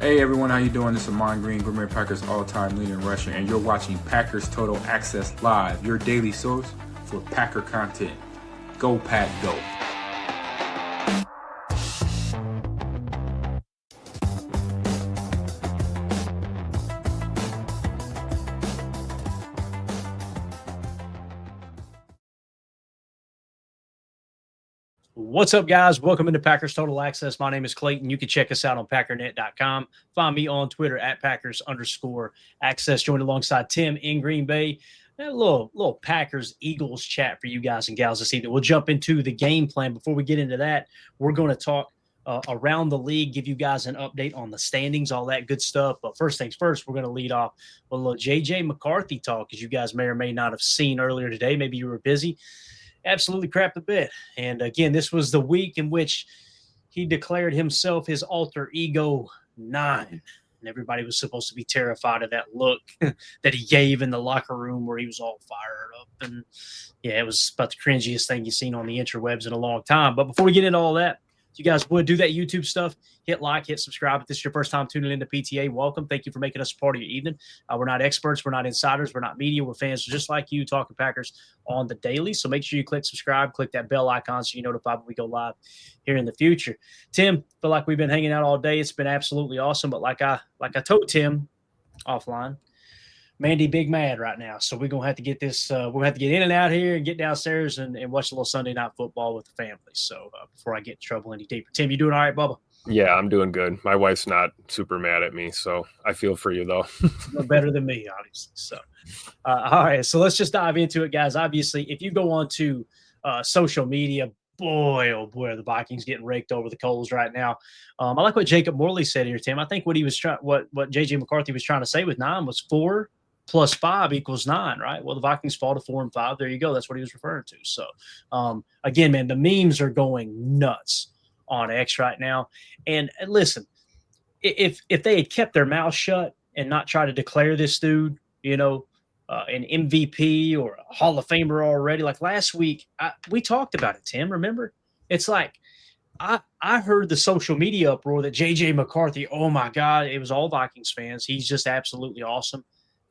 Hey everyone, how you doing? This is Amon Green, Green Bay Packers all-time leading rusher, and you're watching Packers Total Access Live, your daily source for Packer content. Go Pack, go! What's up, guys? Welcome into Packers Total Access. My name is Clayton. You can check us out on packernet.com. Find me on Twitter at Packers_access. Joined alongside Tim in Green Bay. A little Packers-Eagles chat for you guys and gals this evening. We'll jump into the game plan. Before we get into that, we're going to talk around the league, give you guys an update on the standings, all that good stuff. But first things first, we're going to lead off with a little J.J. McCarthy talk, as you guys may or may not have seen earlier today. Maybe you were busy. Absolutely crapped a bit. And again, this was the week in which he declared himself his alter ego 9. And everybody was supposed to be terrified of that look that he gave in the locker room where he was all fired up. And yeah, it was about the cringiest thing you've seen on the interwebs in a long time. But before we get into all that, if you guys would do that YouTube stuff, hit like, hit subscribe. If this is your first time tuning into PTA, welcome. Thank you for making us a part of your evening. We're not experts. We're not insiders. We're not media. We're fans just like you talking Packers on the daily. So make sure you click subscribe, click that bell icon so you're notified when we go live here in the future. Tim, feel like we've been hanging out all day. It's been absolutely awesome. But like I told Tim offline, Mandy big mad right now. So we're going to have to get this we're going to have to get in and out here and get downstairs and watch a little Sunday night football with the family. So before I get in trouble any deeper. Tim, you doing all right, Bubba? Yeah, I'm doing good. My wife's not super mad at me, so I feel for you, though. No better than me, obviously. So, all right. So let's just dive into it, guys. Obviously, if you go on to social media, boy, oh boy, are the Vikings getting raked over the coals right now. I like what Jacob Morley said here, Tim. I think what he was what J.J. McCarthy was trying to say with 9 was 4 plus 5 equals 9, right? Well, the Vikings fall to 4 and 5. There you go. That's what he was referring to. So, again, man, the memes are going nuts on X right now. And listen, if they had kept their mouth shut and not try to declare this dude, an MVP or a Hall of Famer already, like last week, we talked about it, Tim, remember? It's like I heard the social media uproar that J.J. McCarthy, oh, my God, it was all Vikings fans. He's just absolutely awesome.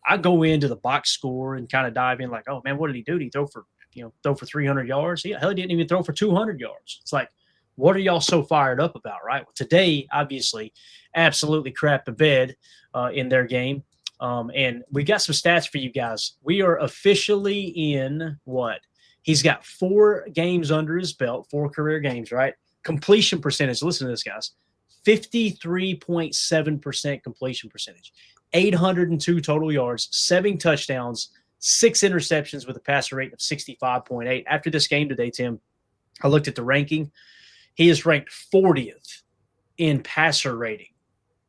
I go into the box score and kind of dive in like, oh, man, what did he do? Did he throw for 300 yards? Hell, he didn't even throw for 200 yards. It's like, what are y'all so fired up about, right? Well, today, obviously, absolutely crapped the bed in their game. And we got some stats for you guys. We are officially in what? He's got 4 games under his belt, 4 career games, right? Completion percentage, listen to this, guys, 53.7% completion percentage, 802 total yards, 7 touchdowns, 6 interceptions with a passer rate of 65.8. After this game today, Tim, I looked at the ranking. He is ranked 40th in passer rating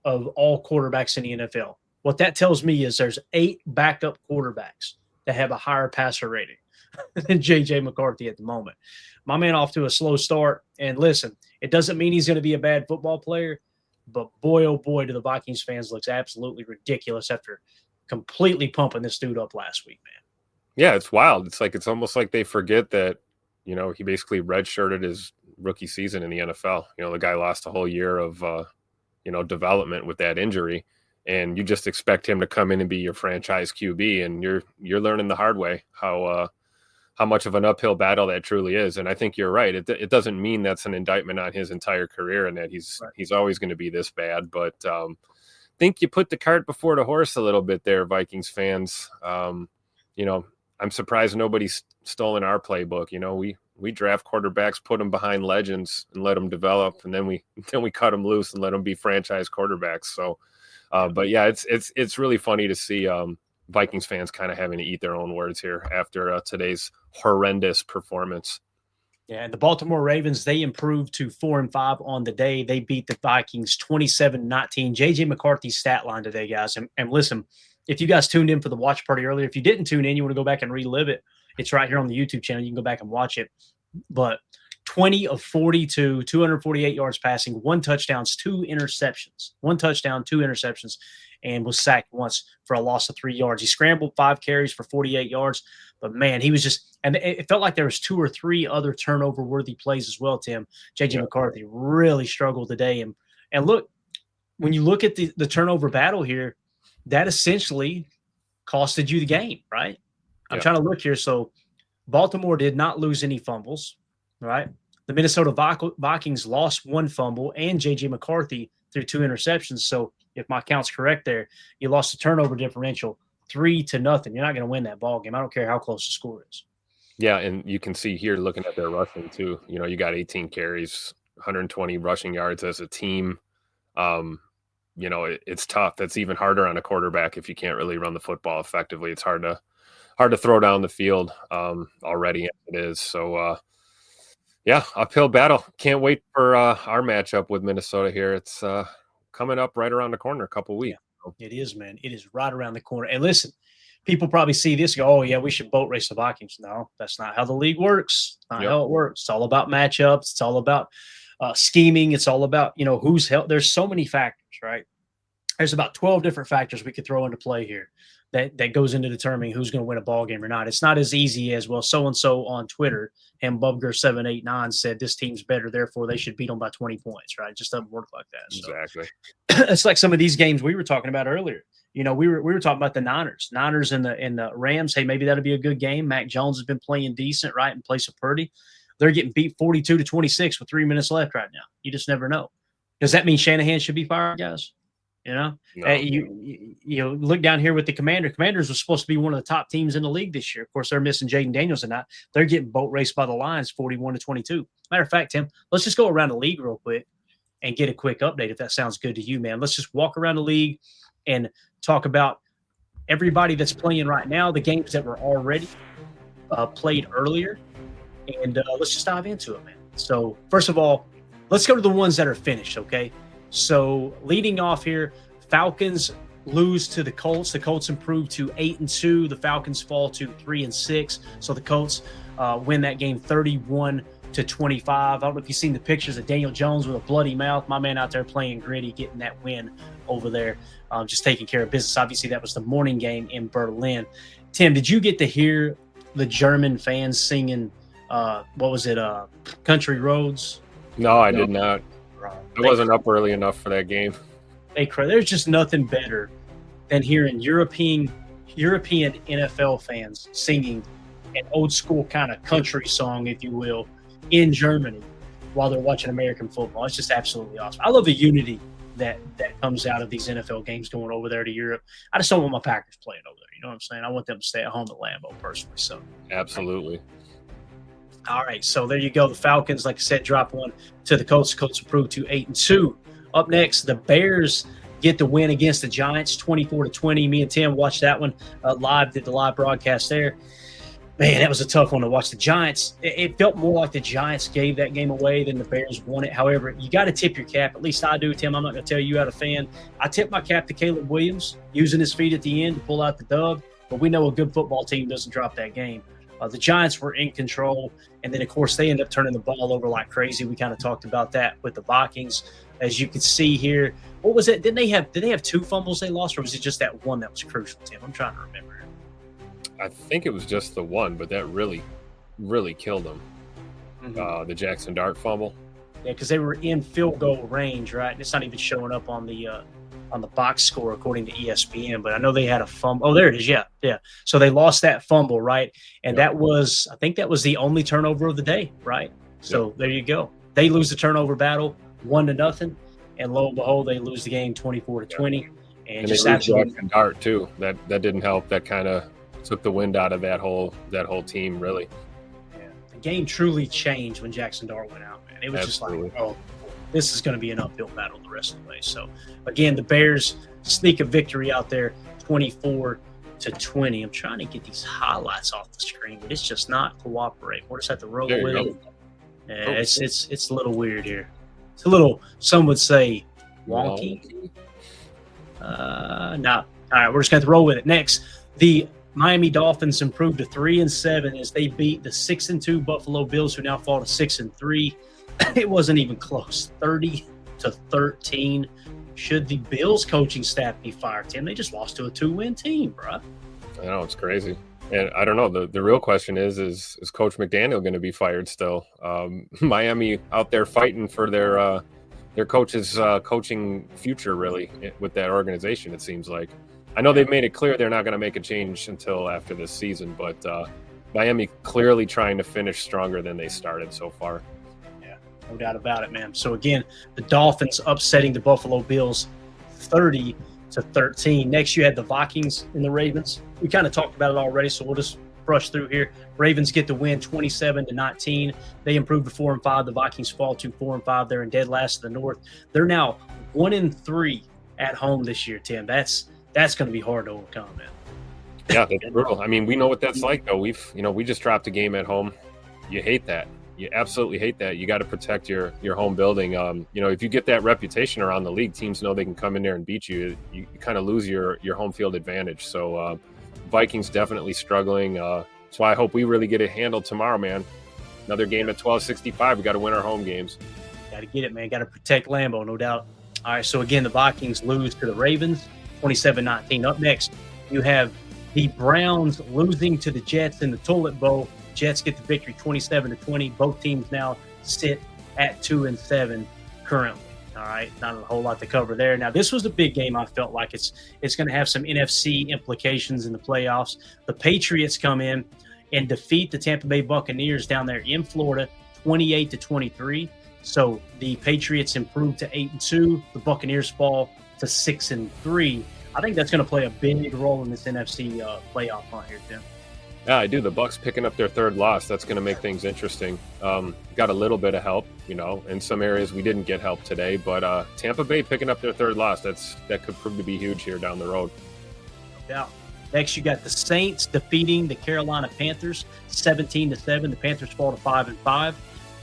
of all quarterbacks in the NFL. What that tells me is there's 8 backup quarterbacks that have a higher passer rating than J.J. McCarthy at the moment. My man off to a slow start. And listen, it doesn't mean he's going to be a bad football player, but boy, oh boy, do the Vikings fans looks absolutely ridiculous after completely pumping this dude up last week, man. Yeah, it's wild. It's almost like they forget that, he basically redshirted his rookie season in the NFL. The guy lost a whole year of, development with that injury, and you just expect him to come in and be your franchise QB. And you're learning the hard way how much of an uphill battle that truly is. And I think you're right. It doesn't mean that's an indictment on his entire career and that he's always going to be this bad. But I think you put the cart before the horse a little bit there, Vikings fans. I'm surprised nobody's stolen our playbook. We draft quarterbacks, put them behind legends, and let them develop, and then we cut them loose and let them be franchise quarterbacks. So, but yeah, it's really funny to see Vikings fans kind of having to eat their own words here after today's horrendous performance. Yeah, and the Baltimore Ravens, they improved to 4 and 5 on the day. They beat the Vikings 27-19. J.J. McCarthy's stat line today, guys. And listen, if you guys tuned in for the watch party earlier, if you didn't tune in, you want to go back and relive it, it's right here on the YouTube channel. You can go back and watch it. But 20 of 42, 248 yards passing, 1 touchdown, 2 interceptions. 1 touchdown, 2 interceptions, and was sacked once for a loss of 3 yards. He scrambled 5 carries for 48 yards. But, man, he was just – and it felt like there was 2 or 3 other turnover-worthy plays as well, Tim. J.J. McCarthy really struggled today. And look, when you look at the turnover battle here, that essentially costed you the game, right? I'm trying to look here. So Baltimore did not lose any fumbles, right? The Minnesota Vikings lost one fumble, and J.J. McCarthy threw 2 interceptions. So if my count's correct there, you lost the turnover differential 3-0. You're not going to win that ball game. I don't care how close the score is. Yeah, and you can see here looking at their rushing too. You know, you got 18 carries, 120 rushing yards as a team. You know, it's tough. That's even harder on a quarterback if you can't really run the football effectively. It's hard to throw down the field already as it is. So, yeah, uphill battle. Can't wait for our matchup with Minnesota here. It's coming up right around the corner, a couple weeks. Yeah, it is, man. It is right around the corner. And listen, people probably see this and go, oh, yeah, we should boat race the Vikings. No, that's not how the league works. Not how it works. It's all about matchups. It's all about scheming. It's all about, you know, who's helped. There's so many factors, right? There's about 12 different factors we could throw into play here that goes into determining who's going to win a ball game or not. It's not as easy as, well, so-and-so on Twitter, and Bubger789 said this team's better, therefore they should beat them by 20 points, right? It just doesn't work like that. So, exactly. It's like some of these games we were talking about earlier. You know, we were talking about the Niners and the Rams. Hey, maybe that'll be a good game. Mac Jones has been playing decent, right, in place of Purdy. They're getting beat 42-26 with 3 minutes left right now. You just never know. Does that mean Shanahan should be fired, guys? You know, no. You look down here with the Commanders. Commanders was supposed to be one of the top teams in the league this year. Of course, they're missing Jaden Daniels and that. They're getting boat raced by the Lions 41-22. Matter of fact, Tim, let's just go around the league real quick and get a quick update if that sounds good to you, man. Let's just walk around the league and talk about everybody that's playing right now, the games that were already played earlier, and let's just dive into it, man. So first of all, let's go to the ones that are finished, okay? So leading off here, Falcons lose to the Colts. The Colts improve to 8-2. The Falcons fall to 3-6. So the Colts win that game 31-25. I don't know if you've seen the pictures of Daniel Jones with a bloody mouth. My man out there playing gritty, getting that win over there, just taking care of business. Obviously, that was the morning game in Berlin. Tim, did you get to hear the German fans singing, what was it, Country Roads? No, I did not. I wasn't up early enough for that game. There's just nothing better than hearing European NFL fans singing an old school kind of country song, if you will, in Germany while they're watching American football. It's just absolutely awesome. I love the unity that comes out of these NFL games going over there to Europe. I just don't want my Packers playing over there. You know what I'm saying? I want them to stay at home at Lambeau personally. So absolutely. All right, so there you go. The Falcons, like I said, drop one to the Colts. The Colts improved to 8-2. Up next, the Bears get the win against the Giants, 24-20. Me and Tim watched that one live, did the live broadcast there. Man, that was a tough one to watch. The Giants, it felt more like the Giants gave that game away than the Bears won it. However, you got to tip your cap. At least I do, Tim. I'm not going to tell you out a fan. I tip my cap to Caleb Williams, using his feet at the end to pull out the dub. But we know a good football team doesn't drop that game. The Giants were in control, and then, of course, they end up turning the ball over like crazy. We kind of talked about that with the Vikings. As you can see here, what was it? Did they have 2 fumbles they lost, or was it just that one that was crucial, Tim? I'm trying to remember. I think it was just the one, but that really, really killed them. Mm-hmm. The Jackson Dart fumble. Yeah, because they were in field goal range, right? It's not even showing up on the box score according to ESPN, but I know they had a fumble. Oh, there it is. Yeah. So they lost that fumble, right? And I think that was the only turnover of the day, right? So there you go. They lose the turnover battle 1-0, and lo and behold, they lose the game 24-20. And just they lose Jackson Dart too. That didn't help. That kind of took the wind out of that whole team, really. Yeah, the game truly changed when Jackson Dart went out, man. It was Absolutely. Just like, oh, this is going to be an uphill battle the rest of the way. So, again, the Bears sneak a victory out there, 24-20. I'm trying to get these highlights off the screen, but it's just not cooperating. We'll just have to roll with it. Yeah, it's a little weird here. It's a little, some would say, wonky. No. All right, we're just going to roll with it. Next, the Miami Dolphins improved to 3-7 as they beat the 6-2 Buffalo Bills, who now fall to 6-3. It wasn't even close, 30-13. Should the Bills coaching staff be fired, Tim? They just lost to a 2-win team, bro. I know, it's crazy. And I don't know. The real question is Coach McDaniel going to be fired still? Miami out there fighting for their their coach's coaching future really with that organization. It seems like. I know they've made it clear they're not going to make a change until after this season, but Miami clearly trying to finish stronger than they started so far. Yeah, no doubt about it, man. So again, the Dolphins upsetting the Buffalo Bills 30-13. Next, you had the Vikings and the Ravens. We kind of talked about it already, so we'll just brush through here. Ravens get the win 27-19. They improved to 4-5. The Vikings fall to 4-5. They're in dead last in the North. They're now 1-3 at home this year, Tim. That's going to be hard to overcome, man. Yeah, that's brutal. I mean, we know what that's like, though. We just dropped a game at home. You hate that. You absolutely hate that. You got to protect your home building. If you get that reputation around the league, teams know they can come in there and beat you. You kind of lose your home field advantage. So Vikings definitely struggling. That's why I hope we really get it handled tomorrow, man. Another game at 12:65. We got to win our home games. Got to get it, man. Got to protect Lambeau, no doubt. All right, so again, the Vikings lose to the Ravens 27-19. Up next, you have the Browns losing to the Jets in the Toilet Bowl. Jets get the victory 27-20. Both teams now sit at 2-7 currently. All right, not a whole lot to cover there. Now, this was a big game. I felt like it's going to have some NFC implications in the playoffs. The Patriots come in and defeat the Tampa Bay Buccaneers down there in Florida 28-23. So the Patriots improve to 8-2. The Buccaneers fall to 6-3. I think that's going to play a big role in this NFC playoff hunt here, Tim. Yeah, I do. The Bucs picking up their third loss. That's going to make things interesting. Got a little bit of help, in some areas we didn't get help today, but Tampa Bay picking up their third loss. That could prove to be huge here down the road. No doubt. Next, you got the Saints defeating the Carolina Panthers 17-7. The Panthers fall to 5-5.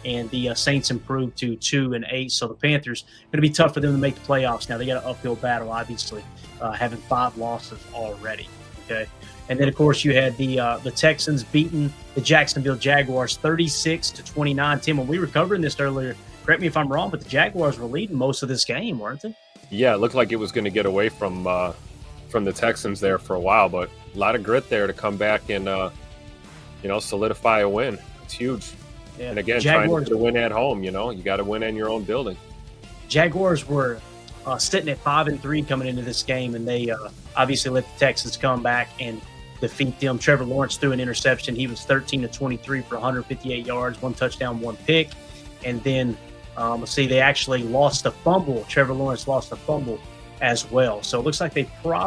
And the Saints improved to 2-8. So the Panthers going to be tough for them to make the playoffs. Now they got an uphill battle, obviously, having 5 losses already. Okay, and then of course you had the Texans beating the Jacksonville Jaguars 36-29. Tim, when we were covering this earlier, correct me if I'm wrong, but the Jaguars were leading most of this game, weren't they? Yeah, it looked like it was going to get away from the Texans there for a while, but a lot of grit there to come back and solidify a win. It's huge. Yeah, and again, Jaguars, trying to win at home, you got to win in your own building. Jaguars were sitting at 5-3 coming into this game, and they obviously let the Texans come back and defeat them. Trevor Lawrence threw an interception. He was 13-23 for 158 yards, 1 touchdown, 1 pick. And then, they actually lost a fumble. Trevor Lawrence lost a fumble as well. So it looks like they looks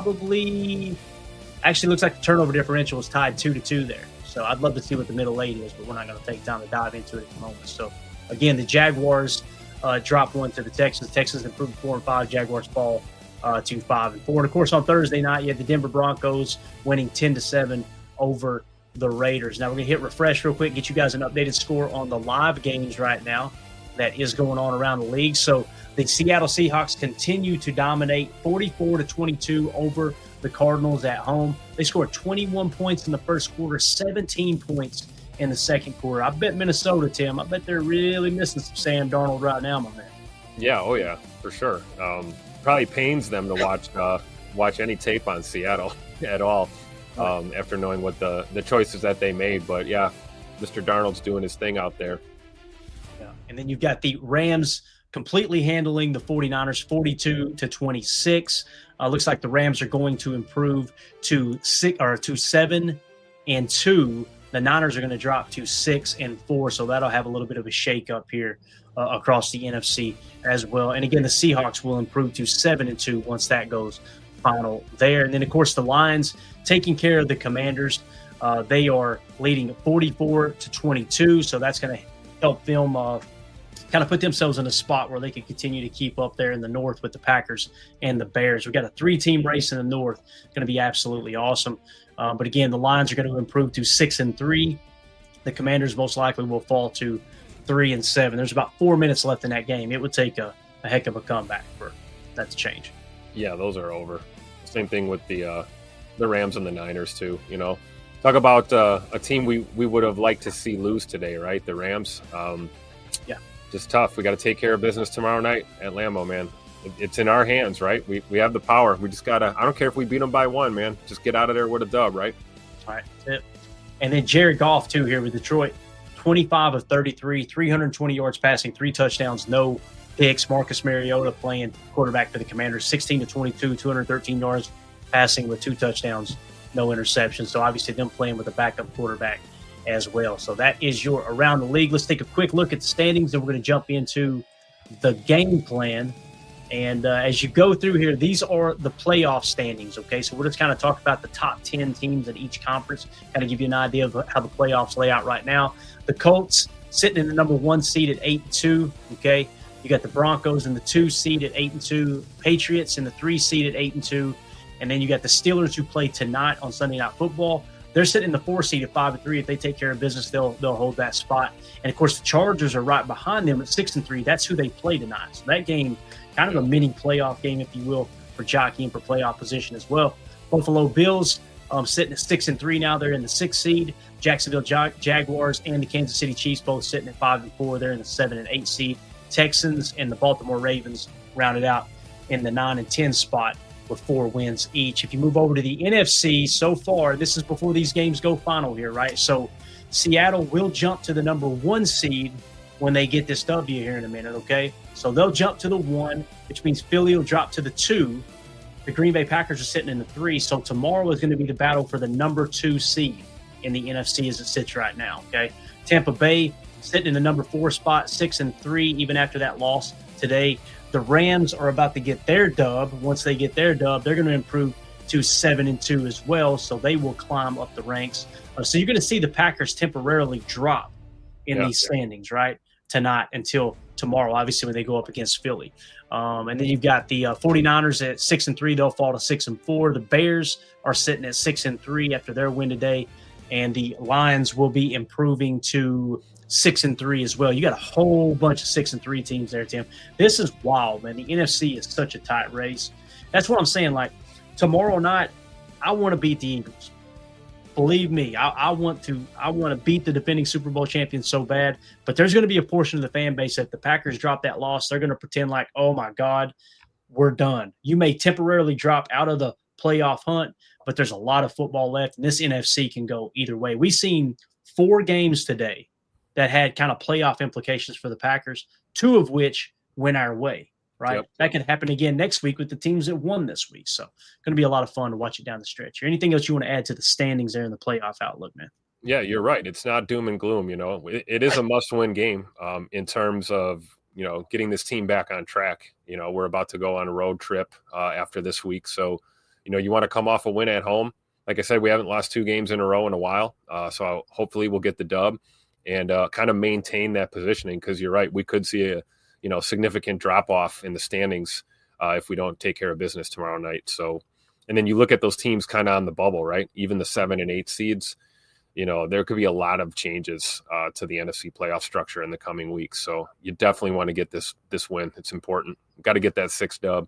like the turnover differential was tied 2-2 there. So I'd love to see what the middle 8 is, but we're not going to take time to dive into it at the moment. So, again, the Jaguars drop 1 to the Texans. Texans improved to 4-5. Jaguars fall to 5-4. And, of course, on Thursday night, you had the Denver Broncos winning 10-7 over the Raiders. Now, we're going to hit refresh real quick, get you guys an updated score on the live games right now that is going on around the league. So the Seattle Seahawks continue to dominate 44-22 over the Cardinals at home. They scored 21 points in the first quarter, 17 points in the second quarter. I bet Minnesota, Tim, I bet they're really missing some Sam Darnold right now, my man. Yeah, oh yeah, for sure. Probably pains them to watch any tape on Seattle at all after knowing what the choices that they made. But yeah, Mr. Darnold's doing his thing out there. Yeah, and then you've got the Rams completely handling the 49ers 42-26. Looks like the Rams are going to improve to 7-2. The Niners are going to drop to 6-4. So that'll have a little bit of a shake-up here across the NFC as well. And again, the Seahawks will improve to 7-2 once that goes final there. And then, of course, the Lions taking care of the Commanders. They are leading 44-22. So that's going to help them kind of put themselves in a spot where they can continue to keep up there in the North with the Packers and the Bears. We've got a 3-team race in the North. It's going to be absolutely awesome. But again, the Lions are going to improve to 6-3. The Commanders most likely will fall to 3-7. There's about 4 minutes left in that game. It would take a heck of a comeback for that to change. Yeah, those are over. Same thing with the Rams and the Niners too. Talk about a team we would have liked to see lose today, right? The Rams. Yeah. Just tough. We got to take care of business tomorrow night at Lambeau, man. It's in our hands, right? We have the power. We just got to – I don't care if we beat them by 1, man. Just get out of there with a dub, right? All right. That's it. And then Jared Goff, too, here with Detroit. 25 of 33, 320 yards passing, 3 touchdowns, no picks. Marcus Mariota playing quarterback for the Commanders, 16-22, 213 yards passing with 2 touchdowns, no interceptions. So obviously them playing with a backup quarterback as well. So that is your Around the League. Let's take a quick look at the standings, and we're going to jump into the game plan. And as you go through here, these are the playoff standings, okay? So we're just kind of talk about the top 10 teams at each conference, kind of give you an idea of how the playoffs lay out right now. The Colts sitting in the number 1 seed at 8-2, okay? You got the Broncos in the 2 seed at 8-2, Patriots in the 3 seed at 8-2, and then you got the Steelers who play tonight on Sunday Night Football. They're sitting in the 4 seed at 5-3. If they take care of business, they'll hold that spot. And of course, the Chargers are right behind them at 6-3. That's who they play tonight. So that game, kind of a mini playoff game, if you will, for jockeying for playoff position as well. Buffalo Bills sitting at 6-3 now. They're in the 6th seed. Jacksonville Jaguars and the Kansas City Chiefs both sitting at 5-4. They're in the 7 and 8 seed. Texans and the Baltimore Ravens rounded out in the 9 and 10 spot with 4 wins each. If you move over to the NFC, so far, this is before these games go final here, right? So Seattle will jump to the number 1 seed when they get this W here in a minute, okay? So they'll jump to the 1, which means Philly will drop to the 2. The Green Bay Packers are sitting in the 3. So tomorrow is going to be the battle for the number 2 seed in the NFC as it sits right now, okay? Tampa Bay sitting in the number 4 spot, 6-3, even after that loss today. The Rams are about to get their dub. Once they get their dub, they're going to improve to 7-2 as well, so they will climb up the ranks. So you're going to see the Packers temporarily drop in these standings, right, tonight until tomorrow, obviously, when they go up against Philly. And then you've got the 49ers at 6-3. They'll fall to 6-4. The Bears are sitting at 6-3 after their win today, and the Lions will be improving to 6-3 as well. You got a whole bunch of 6-3 teams there, Tim. This is wild, man. The NFC is such a tight race. That's what I'm saying. Like tomorrow night, I want to beat the Eagles. Believe me, I want to beat the defending Super Bowl champions so bad. But there's going to be a portion of the fan base that if the Packers drop that loss, they're going to pretend like, oh my God, we're done. You may temporarily drop out of the playoff hunt, but there's a lot of football left, and this NFC can go either way. We've seen 4 games today that had kind of playoff implications for the Packers, 2 of which went our way, right? Yep. That can happen again next week with the teams that won this week. So going to be a lot of fun to watch it down the stretch. Anything else you want to add to the standings there in the playoff outlook, man? Yeah, you're right. It's not doom and gloom. You know, it is a must-win game in terms of, you know, getting this team back on track. You know, we're about to go on a road trip after this week. So, you know, you want to come off a win at home. Like I said, we haven't lost 2 games in a row in a while. So hopefully we'll get the dub and kind of maintain that positioning, because you're right. We could see a, you know, significant drop off in the standings if we don't take care of business tomorrow night. So, and then you look at those teams kind of on the bubble, right? Even the 7 and 8 seeds, you know, there could be a lot of changes to the NFC playoff structure in the coming weeks. So you definitely want to get this win. It's important. Got to get that 6th dub.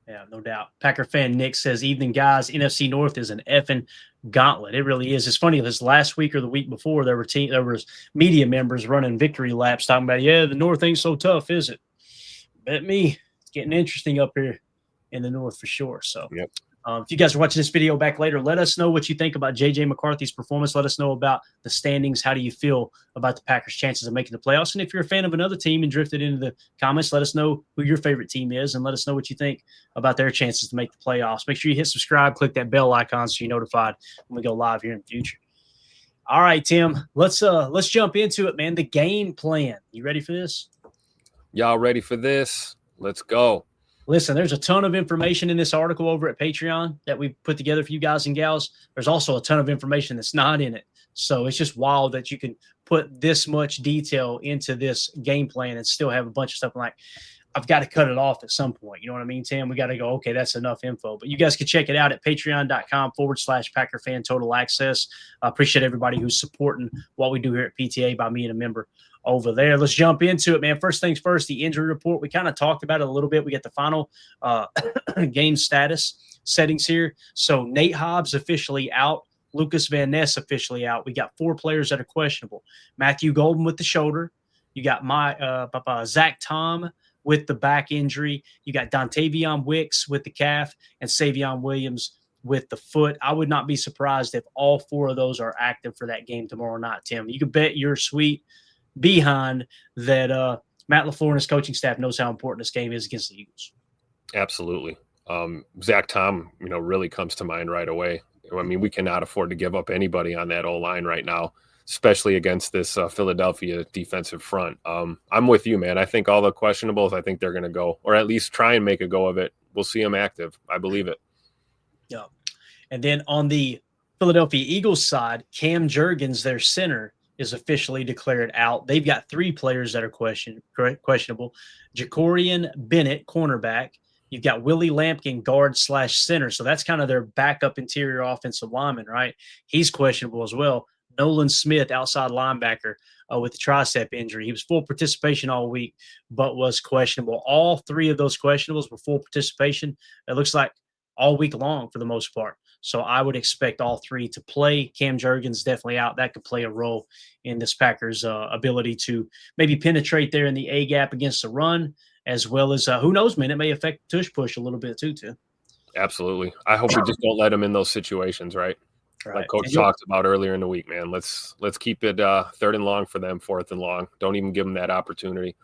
Yeah, no doubt. Packer fan Nick says, evening, guys. NFC North is an effing gauntlet. It really is. It's funny, this last week or the week before, there was media members running victory laps talking about, yeah, the North ain't so tough, is it? Bet me. It's getting interesting up here in the North for sure. So yep. If you guys are watching this video back later, let us know what you think about J.J. McCarthy's performance. Let us know about the standings. How do you feel about the Packers' chances of making the playoffs? And if you're a fan of another team and drifted into the comments, let us know who your favorite team is, and let us know what you think about their chances to make the playoffs. Make sure you hit subscribe, click that bell icon so you're notified when we go live here in the future. All right, Tim, let's jump into it, man. The game plan. You ready for this? Y'all ready for this? Let's go. Listen, there's a ton of information in this article over at Patreon that we put together for you guys and gals. There's also a ton of information that's not in it. So it's just wild that you can put this much detail into this game plan and still have a bunch of stuff. Like, I've got to cut it off at some point. You know what I mean, Tim? We got to go, okay, that's enough info. But you guys can check it out at patreon.com/Packer Fan Total Access. I appreciate everybody who's supporting what we do here at PTA by being a member over there. Let's jump into it, man. First things first, the injury report. We kind of talked about it a little bit. We get the final game status settings here. So Nate Hobbs officially out. Lucas Van Ness officially out. We got 4 players that are questionable. Matthew Golden with the shoulder. You got Zach Tom with the back injury. You got Dontavion Wicks with the calf and Savion Williams with the foot. I would not be surprised if all 4 of those are active for that game tomorrow night, Tim. You can bet your sweet behind that Matt LaFleur and his coaching staff knows how important this game is against the Eagles. Absolutely. Zach Tom, really comes to mind right away. I mean, we cannot afford to give up anybody on that O-line right now, especially against this Philadelphia defensive front. I'm with you, man. I think all the questionables, I think they're going to go, or at least try and make a go of it. We'll see them active. I believe it. Yeah. And then on the Philadelphia Eagles side, Cam Jurgens, their center, is officially declared out. They've got 3 players that are questionable. Jacorian Bennett, cornerback. You've got Willie Lampkin, guard/center. So that's kind of their backup interior offensive lineman, right? He's questionable as well. Nolan Smith, outside linebacker, with a tricep injury. He was full participation all week, but was questionable. All 3 of those questionables were full participation. It looks like all week long for the most part. So I would expect all 3 to play. Cam Jurgens definitely out. That could play a role in this Packers' ability to maybe penetrate there in the A gap against the run, as well as who knows, man, it may affect tush push a little bit too. Absolutely. I hope we just don't let them in those situations, right? Like Coach talked about earlier in the week, man. Let's keep it 3rd and long for them, 4th and long. Don't even give them that opportunity.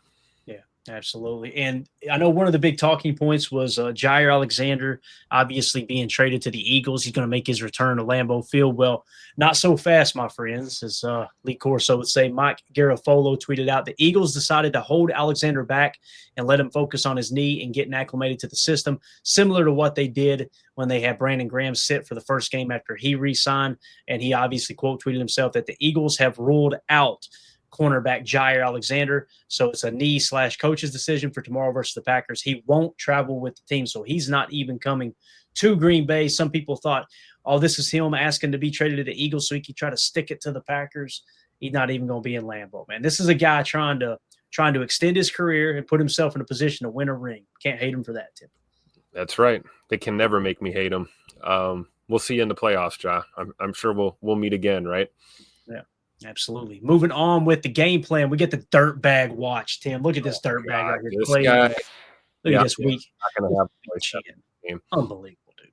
Yeah, absolutely. And I know one of the big talking points was Jair Alexander obviously being traded to the Eagles. He's going to make his return to Lambeau Field. Well, not so fast, my friends, as Lee Corso would say. Mike Garafolo tweeted out the Eagles decided to hold Alexander back and let him focus on his knee and getting acclimated to the system, similar to what they did when they had Brandon Graham sit for the first game after he re-signed. And he obviously quote tweeted himself that the Eagles have ruled out cornerback Jair Alexander. So it's a knee/coach's decision for tomorrow versus the Packers. He won't travel with the team, so he's not even coming to Green Bay. Some people thought, oh, this is him asking to be traded to the Eagles so he could try to stick it to the Packers. He's not even going to be in Lambeau, man. This is a guy trying to extend his career and put himself in a position to win a ring. Can't hate him for that, Tim. That's right. They can never make me hate him. We'll see you in the playoffs, Ja. I'm sure we'll meet again, right? Yeah. Absolutely. Moving on with the game plan, we get the dirt bag watch, Tim. Look at this dirt bag right here. This guy, look at this week. Not gonna have Unbelievable, dude.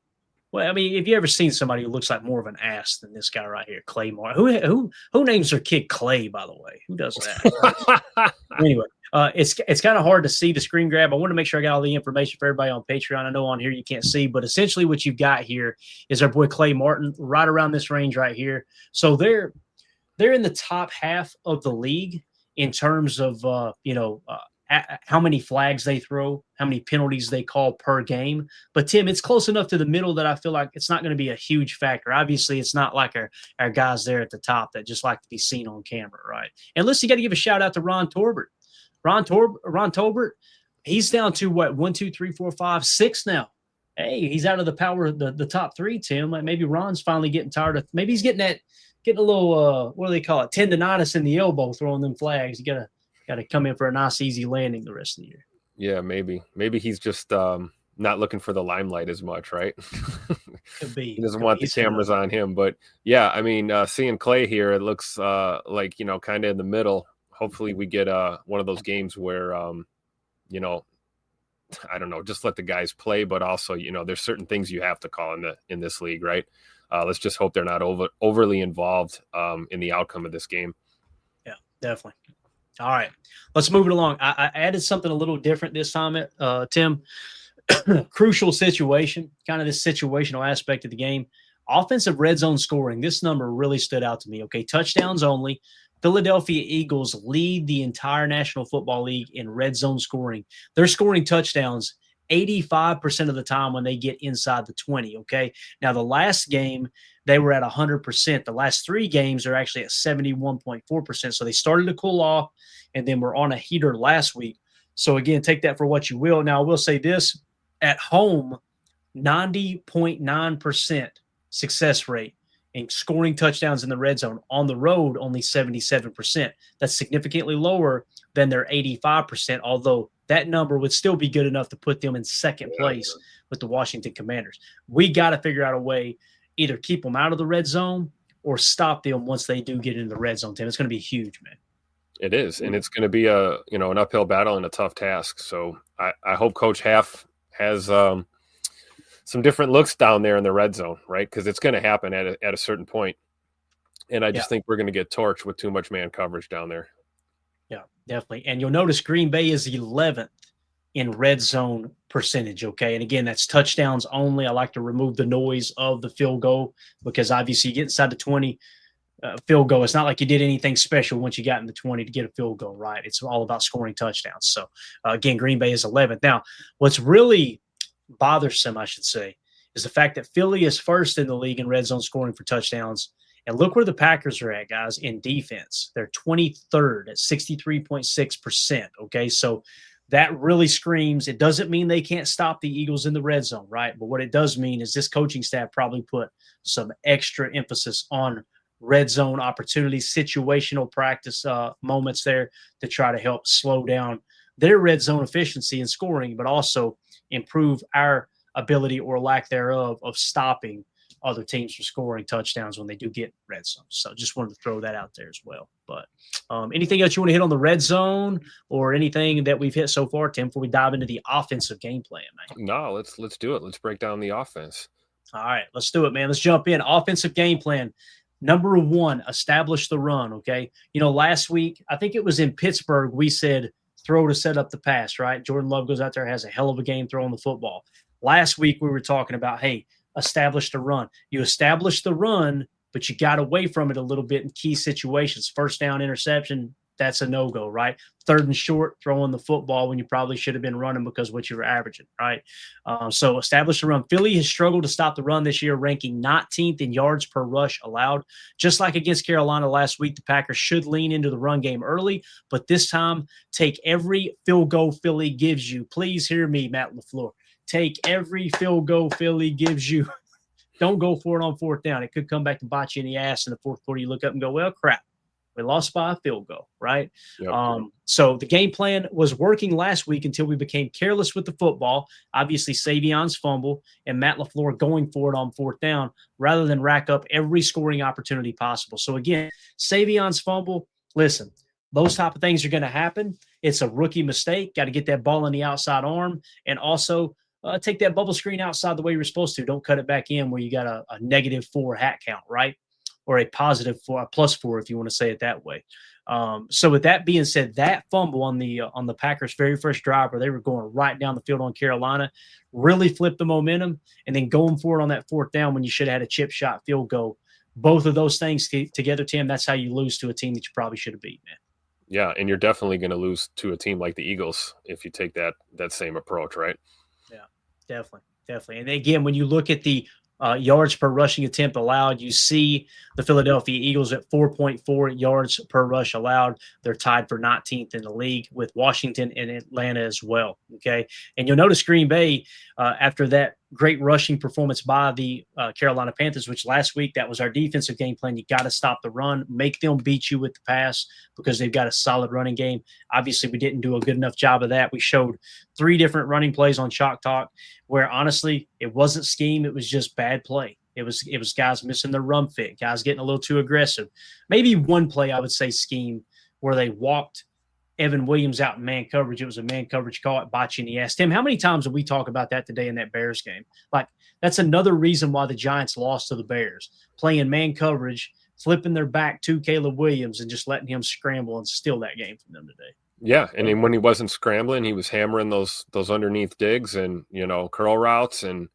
Well, I mean, have you ever seen somebody who looks like more of an ass than this guy right here, Clay Martin? Who names their kid Clay, by the way? Who does that? Anyway, it's kind of hard to see the screen grab. I want to make sure I got all the information for everybody on Patreon. I know on here you can't see, but essentially what you've got here is our boy Clay Martin right around this range right here. So they're in the top half of the league in terms of, how many flags they throw, how many penalties they call per game. But, Tim, it's close enough to the middle that I feel like it's not going to be a huge factor. Obviously, it's not like our guys there at the top that just like to be seen on camera, right? And listen, you got to give a shout-out to Ron Torbert. Ron Torbert, he's down to, 1, 2, 3, 4, 5, 6 now. Hey, he's out of the top 3, Tim. Like maybe Ron's finally getting tired of – maybe he's getting a little, what do they call it, tendonitis in the elbow throwing them flags. You got to come in for a nice, easy landing the rest of the year. Yeah, maybe. Maybe he's just not looking for the limelight as much, right? Could be. He doesn't want the cameras on him. But, yeah, I mean, seeing Clay here, it looks like, kind of in the middle. Hopefully we get one of those games where, I don't know, just let the guys play. But also, there's certain things you have to call in this league, right? Let's just hope they're not overly involved in the outcome of this game. Yeah, definitely. All right, let's move it along. I added something a little different this time, Tim. Crucial situation, kind of this situational aspect of the game. Offensive red zone scoring. This number really stood out to me. Okay, touchdowns only. Philadelphia Eagles lead the entire National Football League in red zone scoring. They're scoring touchdowns 85% of the time when they get inside the 20, okay? Now, the last game, they were at 100%. The last 3 games are actually at 71.4%. So they started to cool off, and then we're on a heater last week. So, again, take that for what you will. Now, I will say this. At home, 90.9% success rate in scoring touchdowns in the red zone. On the road, only 77%. That's significantly lower than their 85%, although that number would still be good enough to put them in second place with the Washington Commanders. We got to figure out a way, either keep them out of the red zone or stop them once they do get into the red zone, Tim. It's going to be huge, man. It is, and it's going to be an uphill battle and a tough task. So I hope Coach Half has some different looks down there in the red zone, right? Because it's going to happen at a certain point. And I just think we're going to get torched with too much man coverage down there. Yeah, Definitely. And you'll notice Green Bay is 11th in red zone percentage. Okay. And again, that's touchdowns only. I like to remove the noise of the field goal because obviously you get inside the 20 field goal. It's not like you did anything special once you got in the 20 to get a field goal, right? It's all about scoring touchdowns. So again, Green Bay is 11th. Now, what's really bothersome, I should say, is the fact that Philly is first in the league in red zone scoring for touchdowns. And look where the Packers are at, guys, in defense. They're 23rd at 63.6%. Okay. So that really screams. It doesn't mean they can't stop the Eagles in the red zone, right? But what it does mean is this coaching staff probably put some extra emphasis on red zone opportunities, situational practice moments there to try to help slow down their red zone efficiency in scoring, but also improve our ability or lack thereof of stopping other teams from scoring touchdowns when they do get red zone. So just wanted to throw that out there as well. But anything else you want to hit on the red zone or anything that we've hit so far, Tim, before we dive into the offensive game plan, man? No, let's do it. Let's break down the offense. All right, let's do it, man. Let's jump in. Offensive game plan. Number one, establish the run, okay? You know, last week, I think it was in Pittsburgh, we said throw to set up the pass, right? Jordan Love goes out there, has a hell of a game throwing the football. Last week, we were talking about, hey, establish the run. You establish the run, but you got away from it a little bit in key situations. First down interception, that's a no-go, right? Third and short, throwing the football when you probably should have been running because of what you were averaging, right? So establish the run. Philly has struggled to stop the run this year, ranking 19th in yards per rush allowed. Just like against Carolina last week, the Packers should lean into the run game early, but this time take every field goal Philly gives you. Please hear me, Matt LaFleur. Take every field goal Philly gives you. Don't go for it on fourth down. It could come back and bite you in the ass in the fourth quarter. You look up and go, well, crap. We lost by a field goal, right? Yep. So the game plan was working last week until we became careless with the football. Obviously, Savion's fumble and Matt LaFleur going for it on fourth down rather than rack up every scoring opportunity possible. So again, Savion's fumble, listen, those type of things are going to happen. It's a rookie mistake. Got to get that ball in the outside arm and also take that bubble screen outside the way you're supposed to. Don't cut it back in where you got a -4 hat count, right? Or a +4, a +4, if you want to say it that way. So with that being said, that fumble on the Packers' very first drive where they were going right down the field on Carolina really flipped the momentum, and then going for it on that fourth down when you should have had a chip shot field goal. Both of those things together, Tim, that's how you lose to a team that you probably should have beat, man. Yeah, and you're definitely going to lose to a team like the Eagles if you take that same approach, right? Yeah, definitely. And again, when you look at the yards per rushing attempt allowed, you see the Philadelphia Eagles at 4.4 yards per rush allowed. They're tied for 19th in the league with Washington and Atlanta as well. Okay. And you'll notice Green Bay, after that great rushing performance by the Carolina Panthers, which last week, that was our defensive game plan. You got to stop the run, make them beat you with the pass because they've got a solid running game. Obviously, we didn't do a good enough job of that. We showed 3 different running plays on Chalk Talk where honestly, it wasn't scheme. It was just bad play. It was guys missing their run fit, guys getting a little too aggressive. Maybe one play I would say scheme where they walked Evan Williams out in man coverage. It was a man coverage call at botch in the ass. Tim, how many times did we talk about that today in that Bears game? Like, that's another reason why the Giants lost to the Bears. Playing man coverage, flipping their back to Caleb Williams and just letting him scramble and steal that game from them today. Yeah, and then when he wasn't scrambling, he was hammering those underneath digs and, curl routes. And,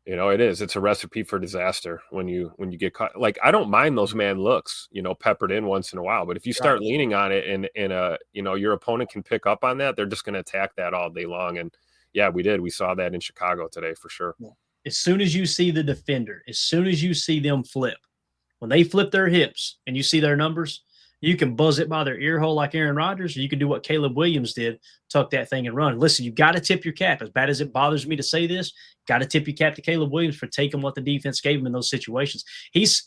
it's a recipe for disaster when you get caught. Like, I don't mind those man looks, peppered in once in a while. But if you start leaning on it and your opponent can pick up on that, they're just going to attack that all day long. And, yeah, we did. We saw that in Chicago today for sure. As soon as you see the defender, as soon as you see them flip, when they flip their hips and you see their numbers, you can buzz it by their ear hole like Aaron Rodgers, or you can do what Caleb Williams did, tuck that thing and run. Listen, you got to tip your cap. As bad as it bothers me to say this, got to tip your cap to Caleb Williams for taking what the defense gave him in those situations. He's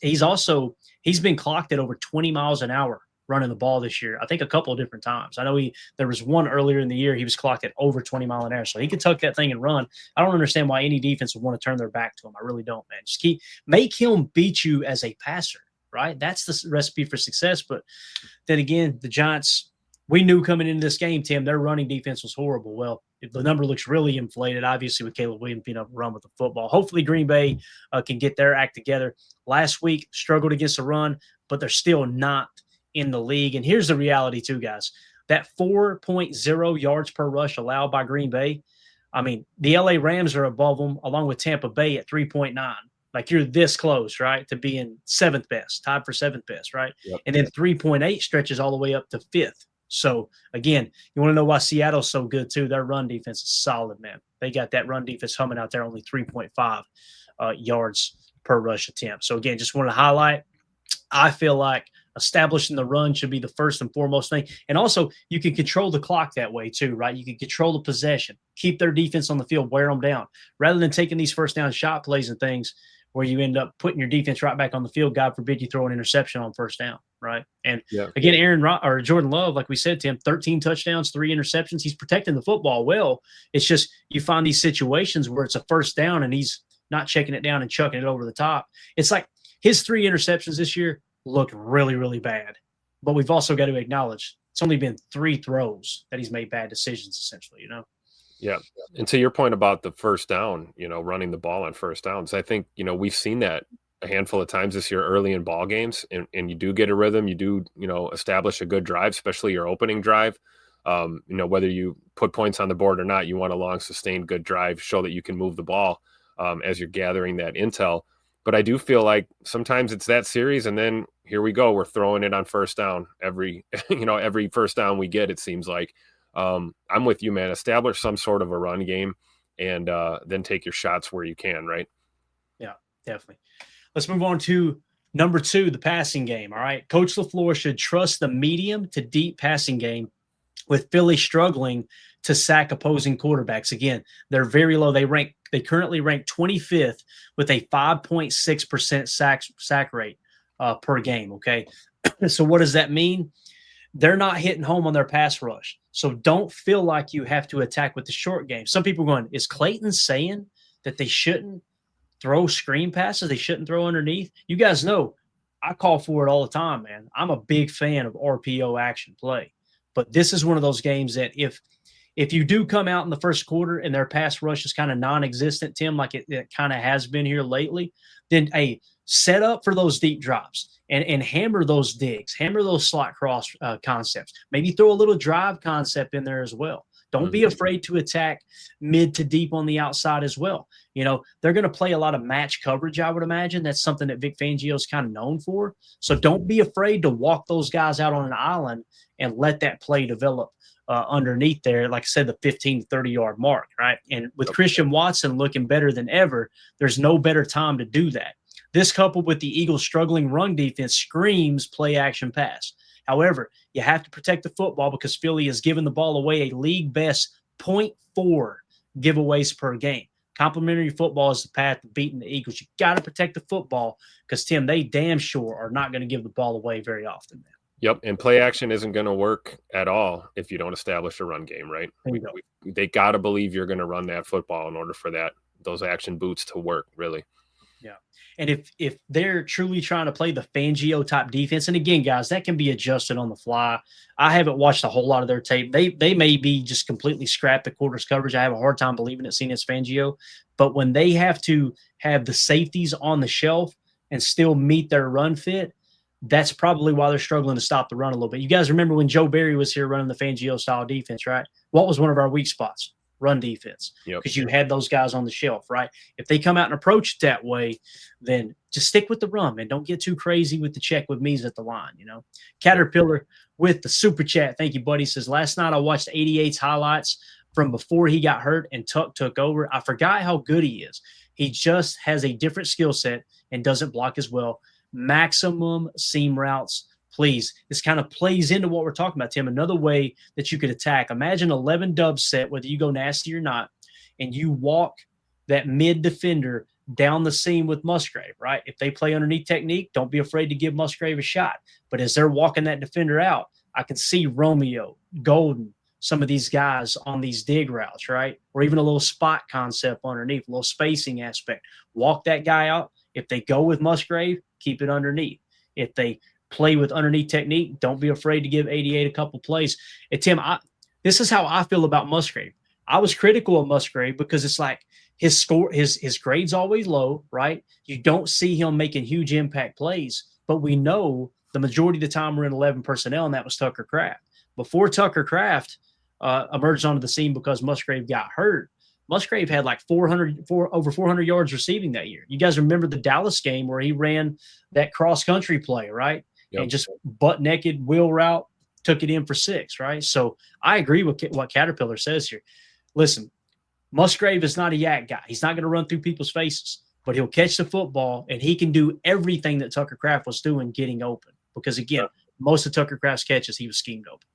been clocked at over 20 miles an hour running the ball this year. I think a couple of different times. I know there was one earlier in the year he was clocked at over 20 mile an hour, so he could tuck that thing and run. I don't understand why any defense would want to turn their back to him. I really don't, man. Just make him beat you as a passer. Right? That's the recipe for success. But then again, the Giants, we knew coming into this game, Tim, their running defense was horrible. Well, the number looks really inflated, obviously, with Caleb Williams being able to run with the football. Hopefully Green Bay can get their act together. Last week, struggled against the run, but they're still not in the league. And here's the reality too, guys. that 4.0 yards per rush allowed by Green Bay. I mean, the LA Rams are above them, along with Tampa Bay at 3.9. Like, you're this close, right, to being seventh best, tied for seventh best, right? Yep. And then 3.8 stretches all the way up to fifth. So, again, you want to know why Seattle's so good, too? Their run defense is solid, man. They got that run defense humming out there, only 3.5 yards per rush attempt. So, again, just wanted to highlight, I feel like establishing the run should be the first and foremost thing. And also, you can control the clock that way, too, right? You can control the possession, keep their defense on the field, wear them down, rather than taking these first down shot plays and things where you end up putting your defense right back on the field. God forbid you throw an interception on first down, right? And again, Jordan Love, like we said, Tim, 13 touchdowns, 3 interceptions. He's protecting the football well. It's just you find these situations where it's a first down and he's not checking it down and chucking it over the top. It's like his 3 interceptions this year looked really, really bad. But we've also got to acknowledge it's only been 3 throws that he's made bad decisions, essentially, Yeah. And to your point about the first down, running the ball on first downs, I think, we've seen that a handful of times this year early in ball games, and you do get a rhythm. You do, establish a good drive, especially your opening drive. Whether you put points on the board or not, you want a long, sustained, good drive, show that you can move the ball as you're gathering that intel. But I do feel like sometimes it's that series, and then here we go. We're throwing it on first down every first down we get, it seems like. I'm with you, man. Establish some sort of a run game and then take your shots where you can, right? Yeah, definitely. Let's move on to number 2, the passing game. All right. Coach LaFleur should trust the medium to deep passing game, with Philly struggling to sack opposing quarterbacks. Again, they're very low. They currently rank 25th with a 5.6% sack rate per game. Okay. So what does that mean? They're not hitting home on their pass rush. So don't feel like you have to attack with the short game. Some people are going, is Clayton saying that they shouldn't throw screen passes? They shouldn't throw underneath? You guys know I call for it all the time, man. I'm a big fan of RPO action play. But this is one of those games that if you do come out in the first quarter and their pass rush is kind of non-existent, Tim, like it kind of has been here lately, then set up for those deep drops. And hammer those digs, hammer those slot cross concepts. Maybe throw a little drive concept in there as well. Don't be afraid to attack mid to deep on the outside as well. They're going to play a lot of match coverage, I would imagine. That's something that Vic Fangio is kind of known for. So don't be afraid to walk those guys out on an island and let that play develop underneath there, like I said, the 15 to 30-yard mark, right? And with Christian Watson looking better than ever, there's no better time to do that. This, coupled with the Eagles' struggling run defense, screams play-action pass. However, you have to protect the football because Philly has given the ball away a league-best 0.4 giveaways per game. Complementary football is the path to beating the Eagles. You got to protect the football because, Tim, they damn sure are not going to give the ball away very often, man. Yep, and play action isn't going to work at all if you don't establish a run game, right? They got to believe you're going to run that football in order for those action boots to work, really. Yeah. And if they're truly trying to play the Fangio type defense, and again, guys, that can be adjusted on the fly. I haven't watched a whole lot of their tape. They may be just completely scrapped the quarters coverage. I have a hard time believing it's seen as Fangio. But when they have to have the safeties on the shelf and still meet their run fit, that's probably why they're struggling to stop the run a little bit. You guys remember when Joe Barry was here running the Fangio style defense, right? What was one of our weak spots? Run defense, because you had those guys on the shelf, right? If they come out and approach it that way, then just stick with the run and don't get too crazy with the check with me's at the line, Caterpillar with the super chat. Thank you, buddy. Says, last night I watched 88's highlights from before he got hurt and Tuck took over. I forgot how good he is. He just has a different skill set and doesn't block as well. Maximum seam routes. Please, this kind of plays into what we're talking about, Tim. Another way that you could attack. Imagine 11 dub set, whether you go nasty or not, and you walk that mid defender down the seam with Musgrave, right? If they play underneath technique, don't be afraid to give Musgrave a shot. But as they're walking that defender out, I can see Romeo, Golden, some of these guys on these dig routes, right? Or even a little spot concept underneath, a little spacing aspect. Walk that guy out. If they go with Musgrave, keep it underneath. If they play with underneath technique, don't be afraid to give 88 a couple plays. And Tim, this is how I feel about Musgrave. I was critical of Musgrave because it's like his grade's always low, right? You don't see him making huge impact plays, but we know the majority of the time we're in 11 personnel, and that was Tucker Kraft. Before Tucker Kraft emerged onto the scene because Musgrave got hurt, Musgrave had like over 400 yards receiving that year. You guys remember the Dallas game where he ran that cross-country play, right? Yep. And just butt-naked wheel route, took it in for 6, right? So I agree with what Caterpillar says here. Listen, Musgrave is not a yak guy. He's not going to run through people's faces, but he'll catch the football, and he can do everything that Tucker Kraft was doing getting open. Because, again, most of Tucker Kraft's catches, he was schemed open.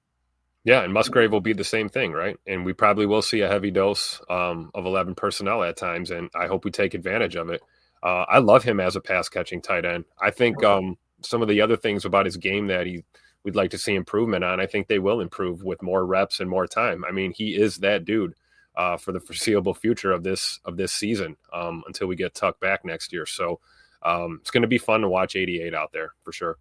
Yeah, and Musgrave will be the same thing, right? And we probably will see a heavy dose of 11 personnel at times, and I hope we take advantage of it. I love him as a pass-catching tight end. I think some of the other things about his game that we'd like to see improvement on, I think they will improve with more reps and more time. I mean, he is that dude for the foreseeable future of this season until we get Tuck back next year. So it's going to be fun to watch 88 out there for sure.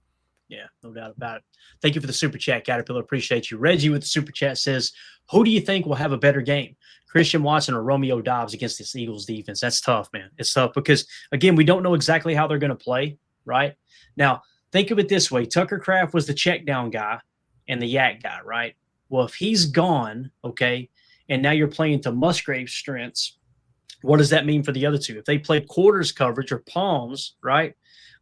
Yeah, no doubt about it. Thank you for the super chat, Caterpillar. Appreciate you. Reggie with the super chat says, who do you think will have a better game, Christian Watson or Romeo Doubs against this Eagles defense? That's tough, man. It's tough because, again, we don't know exactly how they're going to play, right? Now, think of it this way. Tucker Kraft was the check down guy and the yak guy, right? Well, if he's gone, okay, and now you're playing to Musgrave's strengths, what does that mean for the other two? If they play quarters coverage or palms, right?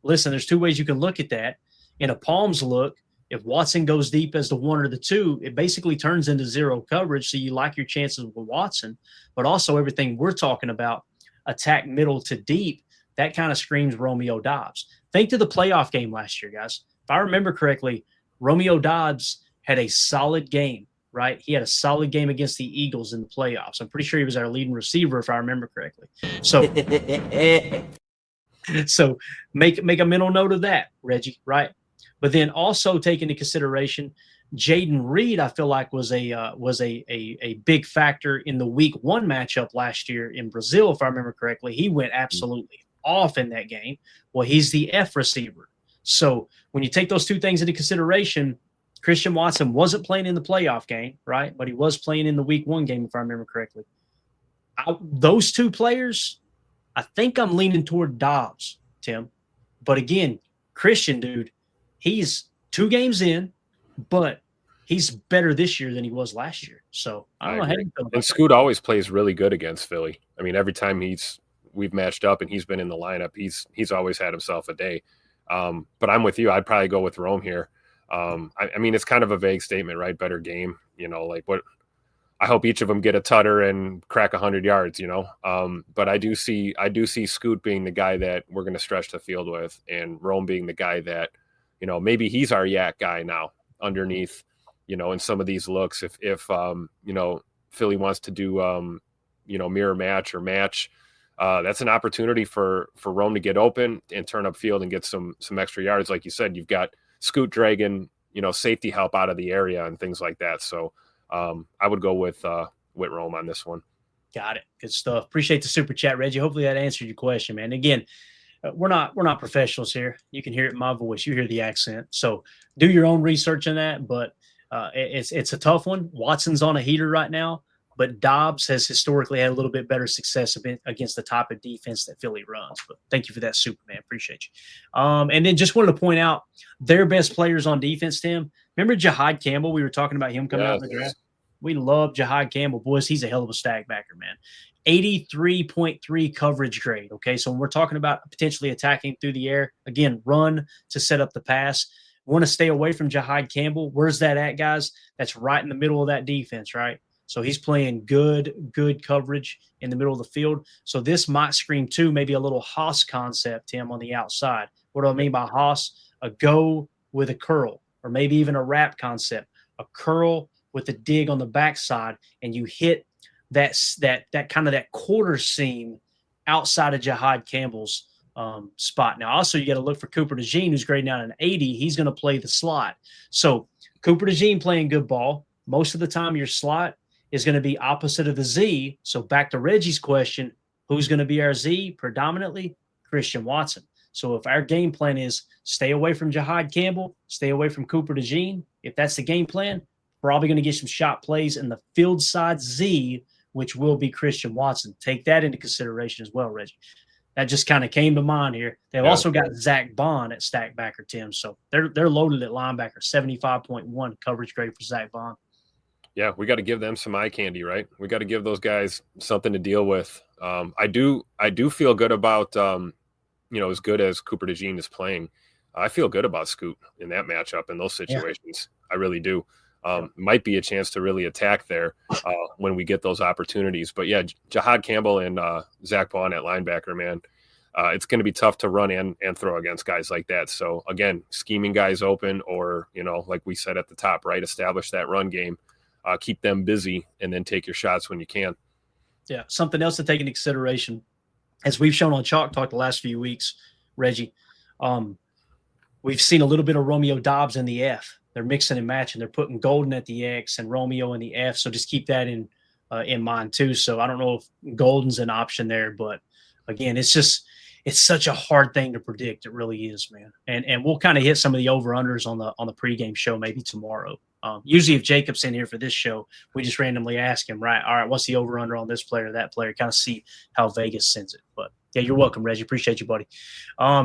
Listen, there's 2 ways you can look at that. In a palms look, if Watson goes deep as the 1 or the 2, it basically turns into 0 coverage. So you like your chances with Watson, but also everything we're talking about, attack middle to deep, that kind of screams Romeo Doubs. Think to the playoff game last year, guys. If I remember correctly, Romeo Doubs had a solid game, right? He had a solid game against the Eagles in the playoffs. I'm pretty sure he was our leading receiver, if I remember correctly. So, so make a mental note of that, Reggie, right? But then also take into consideration, Jaden Reed, I feel like was a big factor in the Week 1 matchup last year in Brazil, if I remember correctly. He went absolutely off in that game. Well, he's the F receiver. So when you take those 2 things into consideration, Christian Watson wasn't playing in the playoff game, right? But he was playing in the Week 1 game, if I remember correctly. Those 2 players, I think I'm leaning toward Dobbs, Tim. But again, Christian, dude, he's 2 games in, but he's better this year than he was last year. So I don't know how you feel about and Scoot always plays really good against Philly. I mean, every time we've matched up and he's been in the lineup, he's always had himself a day. But I'm with you. I'd probably go with Rome here. I mean, it's kind of a vague statement, right? Better game, like what I hope each of them get a tutter and crack 100 yards, but I do see Scoot being the guy that we're going to stretch the field with, and Rome being the guy that, maybe he's our yak guy now underneath, in some of these looks. If Philly wants to do, mirror match or match, that's an opportunity for Rome to get open and turn up field and get some extra yards. Like you said, you've got Scoot dragging, safety help out of the area and things like that. So I would go with Rome on this one. Got it. Good stuff. Appreciate the super chat, Reggie. Hopefully that answered your question, man. Again, we're not professionals here. You can hear it in my voice. You hear the accent. So do your own research on that. But it's a tough one. Watson's on a heater right now, but Dobbs has historically had a little bit better success against the type of defense that Philly runs. But thank you for that, Superman. Appreciate you. And then just wanted to point out their best players on defense, Tim. Remember Jahad Campbell? We were talking about him coming out of the draft. We love Jahad Campbell. Boys, he's a hell of a stack backer, man. 83.3 coverage grade, okay? So when we're talking about potentially attacking through the air, again, run to set up the pass. Want to stay away from Jahad Campbell. Where's that at, guys? That's right in the middle of that defense, right? So he's playing good coverage in the middle of the field. So this might scream, too, maybe a little Haas concept, Tim, on the outside. What do I mean by Haas? A go with a curl, or maybe even a wrap concept. A curl with a dig on the backside, and you hit that kind of that quarter seam outside of Jahad Campbell's spot. Now, also, you got to look for Cooper DeJean, who's grading out an 80. He's going to play the slot. So Cooper DeJean playing good ball. Most of the time, your slot is going to be opposite of the Z. So back to Reggie's question, who's going to be our Z? Predominantly Christian Watson. So if our game plan is stay away from Jahad Campbell, stay away from Cooper DeJean, if that's the game plan, probably going to get some shot plays in the field side Z, which will be Christian Watson. Take that into consideration as well, Reggie. That just kind of came to mind here. They've also got Zach Bond at stack backer, Tim. So they're loaded at linebacker, 75.1 coverage grade for Zach Bond. Yeah, we got to give them some eye candy, right? We got to give those guys something to deal with. I do feel good about, as good as Cooper DeJean is playing. I feel good about Scoot in that matchup in those situations. Yeah. I really do. Might be a chance to really attack there when we get those opportunities. But yeah, Jahad Campbell and Zach Bond at linebacker, man. It's going to be tough to run and throw against guys like that. So again, scheming guys open, or, like we said at the top, right, establish that run game, keep them busy, and then take your shots when you can. Yeah, something else to take into consideration, as we've shown on Chalk Talk the last few weeks, Reggie, we've seen a little bit of Romeo Dobbs in the F. They're mixing and matching. They're putting Golden at the X and Romeo in the F. So just keep that in mind too. So I don't know if Golden's an option there, but again, it's such a hard thing to predict. It really is, man. And we'll kind of hit some of the over-unders on the pregame show maybe tomorrow. Usually if Jacob's in here for this show, we just randomly ask him, right, all right, what's the over-under on this player, that player, kind of see how Vegas sends it. But yeah, you're welcome, Reggie. Appreciate you, buddy.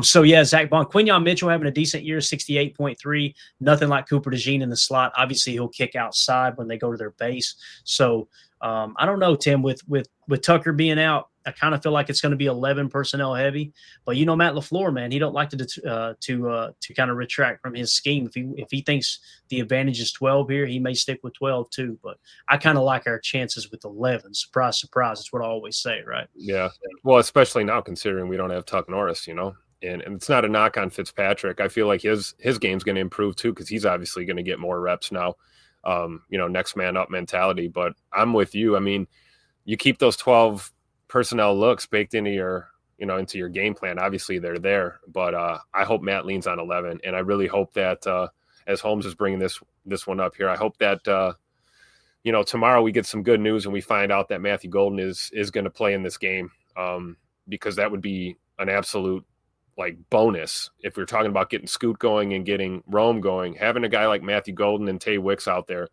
So yeah, Zach Bond, Quinyon Mitchell having a decent year, 68.3. Nothing like Cooper DeJean in the slot. Obviously, he'll kick outside when they go to their base. So I don't know, Tim, with Tucker being out, I kind of feel like it's going to be 11 personnel heavy. But Matt LaFleur, man, he don't like to kind of retract from his scheme. If he thinks the advantage is 12 here, he may stick with 12 too. But I kind of like our chances with 11. Surprise, surprise. That's what I always say, right? Yeah. Well, especially now considering we don't have Tuck Norris, and it's not a knock on Fitzpatrick. I feel like his game's going to improve too, because he's obviously going to get more reps now. Next man up mentality. But I'm with you. I mean, you keep those 12 personnel looks baked into your game plan. Obviously they're there, but I hope Matt leans on 11, and I really hope that as Holmes is bringing this one up here, I hope that tomorrow we get some good news and we find out that Matthew Golden is going to play in this game, because that would be an absolute bonus if we're talking about getting Scoot going and getting Rome going. Having a guy like Matthew Golden and Tay Wicks out there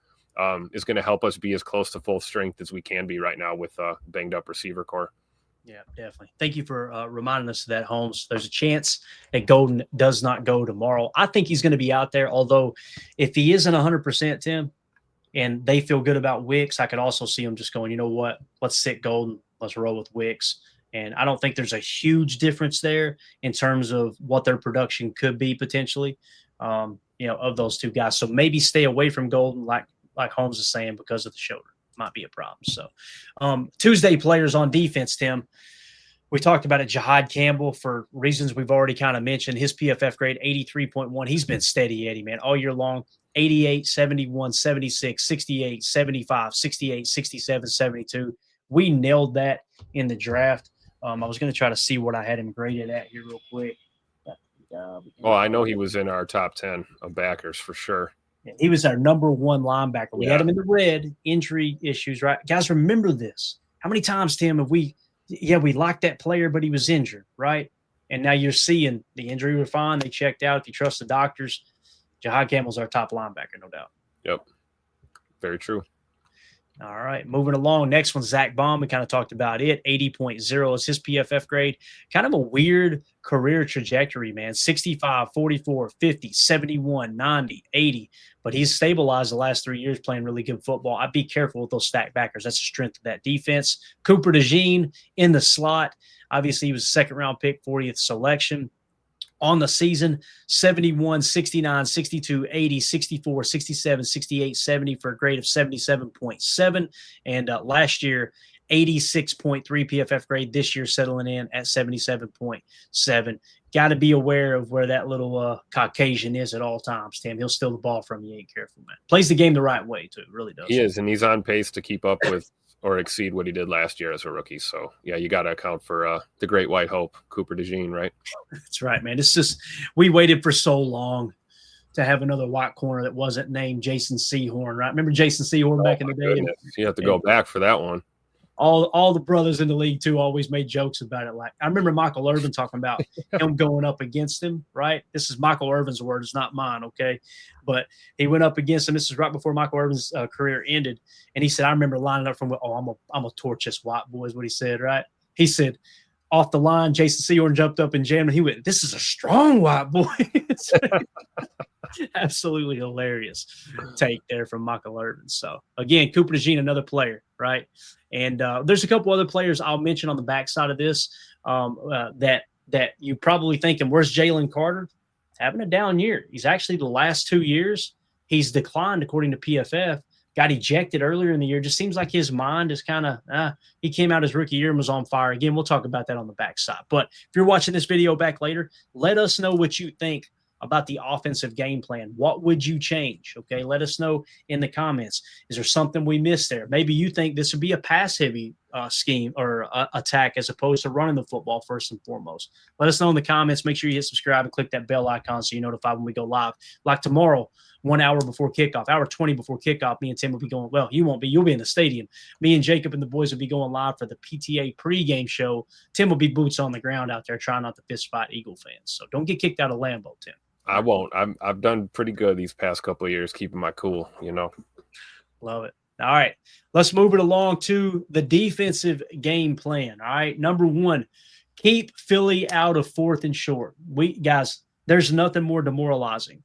is going to help us be as close to full strength as we can be right now with banged up receiver core. Yeah, definitely. Thank you for reminding us of that, Holmes. There's a chance that Golden does not go tomorrow. I think he's going to be out there, although if he isn't 100%, Tim, and they feel good about Wicks, I could also see him just going, you know what, let's sit Golden, let's roll with Wicks. And I don't think there's a huge difference there in terms of what their production could be potentially, of those two guys. So maybe stay away from Golden, like Holmes is saying, because of the shoulder. Might be a problem. So Tuesday players on defense, Tim. We talked about it. Jahad Campbell, for reasons we've already kind of mentioned, his PFF grade 83.1. He's been steady, Eddie, man, all year long. 88, 71, 76, 68, 75, 68, 67, 72. We nailed that in the draft. I was going to try to see what I had him graded at here real quick. I know he was in our top 10 of backers for sure. He was our number one linebacker. We had him in the red, injury issues, right? Guys, remember this. How many times, Tim, have we liked that player, but he was injured, right? And now you're seeing the injury was fine. They checked out. If you trust the doctors, Jahad Campbell's our top linebacker, no doubt. Yep. Very true. All right, moving along. Next one, Zach Bond. We kind of talked about it. 80.0 is his PFF grade. Kind of a weird career trajectory, man. 65, 44, 50, 71, 90, 80. But he's stabilized the last 3 years playing really good football. I'd be careful with those stack backers. That's the strength of that defense. Cooper DeJean in the slot. Obviously, he was a second-round pick, 40th selection. On the season, 71, 69, 62, 80, 64, 67, 68, 70 for a grade of 77.7. And last year, 86.3 PFF grade. This year, settling in at 77.7. Got to be aware of where that little Caucasian is at all times, Tim. He'll steal the ball from you. Ain't careful, man. Plays the game the right way, too. Really does. He is, and he's on pace to keep up with or exceed what he did last year as a rookie. So, yeah, you got to account for the great white hope, Cooper DeJean, right? That's right, man. It's just we waited for so long to have another white corner that wasn't named Jason Sehorn, right? Remember Jason Sehorn back in the day? Goodness. You have to go back for that one. All the brothers in the league, too, always made jokes about it. Like, I remember Michael Irvin talking about him going up against him, right? This is Michael Irvin's word. It's not mine, okay? But he went up against him. This is right before Michael Irvin's career ended. And he said, I remember lining up from, I'm a torch this white boy is what he said, right? He said, off the line. Jason Seahorn jumped up and jammed, and he went, "This is a strong white boy." Absolutely hilarious take there from Michael Irvin. So, again, Cooper DeJean, another player, right? And there's a couple other players I'll mention on the backside of this that you probably thinking, where's Jalen Carter? Having a down year. He's actually the last 2 years, he's declined according to PFF. Got ejected earlier in the year. Just seems like his mind is kind of, he came out his rookie year and was on fire. Again, we'll talk about that on the backside. But if you're watching this video back later, let us know what you think about the offensive game plan. What would you change? Okay, let us know in the comments. Is there something we missed there? Maybe you think this would be a pass-heavy scheme or attack as opposed to running the football first and foremost. Let us know in the comments. Make sure you hit subscribe and click that bell icon so you're notified when we go live. Like tomorrow, 1 hour before kickoff, hour 20 before kickoff, me and Tim will be going, well, you won't be. You'll be in the stadium. Me and Jacob and the boys will be going live for the PTA pregame show. Tim will be boots on the ground out there trying not to fist fight Eagle fans. So don't get kicked out of Lambeau, Tim. I won't. I've done pretty good these past couple of years, keeping my cool, you know. Love it. All right. Let's move it along to the defensive game plan. All right. Number one, keep Philly out of 4th and short. Guys, there's nothing more demoralizing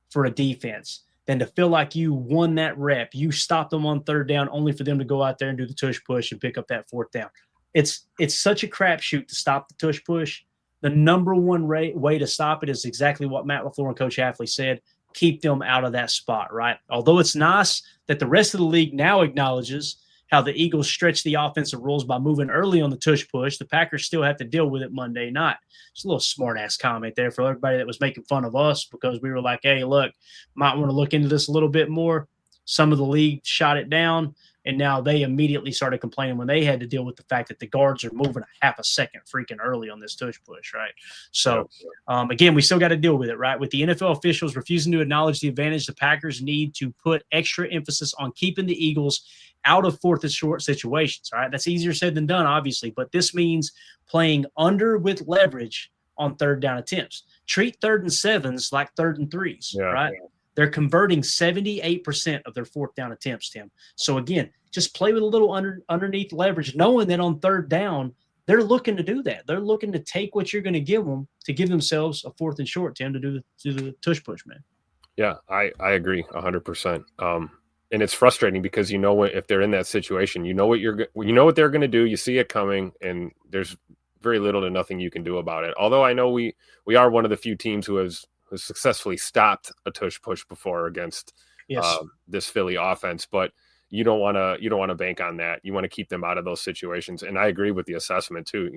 for a defense than to feel like you won that rep. You stopped them on 3rd down only for them to go out there and do the tush push and pick up that 4th down. It's such a crapshoot to stop the tush push. The number one way to stop it is exactly what Matt LaFleur and Coach Hafley said. Keep them out of that spot, right? Although it's nice that the rest of the league now acknowledges how the Eagles stretch the offensive rules by moving early on the tush push, the Packers still have to deal with it Monday night. It's a little smart-ass comment there for everybody that was making fun of us because we were like, hey, look, might want to look into this a little bit more. Some of the league shot it down, and now they immediately started complaining when they had to deal with the fact that the guards are moving a half a second freaking early on this tush push, right? So, again, we still got to deal with it, right? With the NFL officials refusing to acknowledge the advantage, the Packers need to put extra emphasis on keeping the Eagles out of 4th and short situations, all right? That's easier said than done, obviously, but this means playing under with leverage on 3rd down attempts. Treat 3rd and 7s like 3rd and 3s, right? Yeah. They're converting 78% of their 4th down attempts, Tim. So, again, just play with a little underneath leverage, knowing that on 3rd down, they're looking to do that. They're looking to take what you're going to give them to give themselves a 4th and short, Tim, to do the tush push, man. Yeah, I agree 100%. And it's frustrating because if they're in that situation, you know what they're going to do. You see it coming, and there's very little to nothing you can do about it. Although I know we are one of the few teams who has successfully stopped a tush push before against this Philly offense, but you don't want to bank on that. You want to keep them out of those situations. And I agree with the assessment too.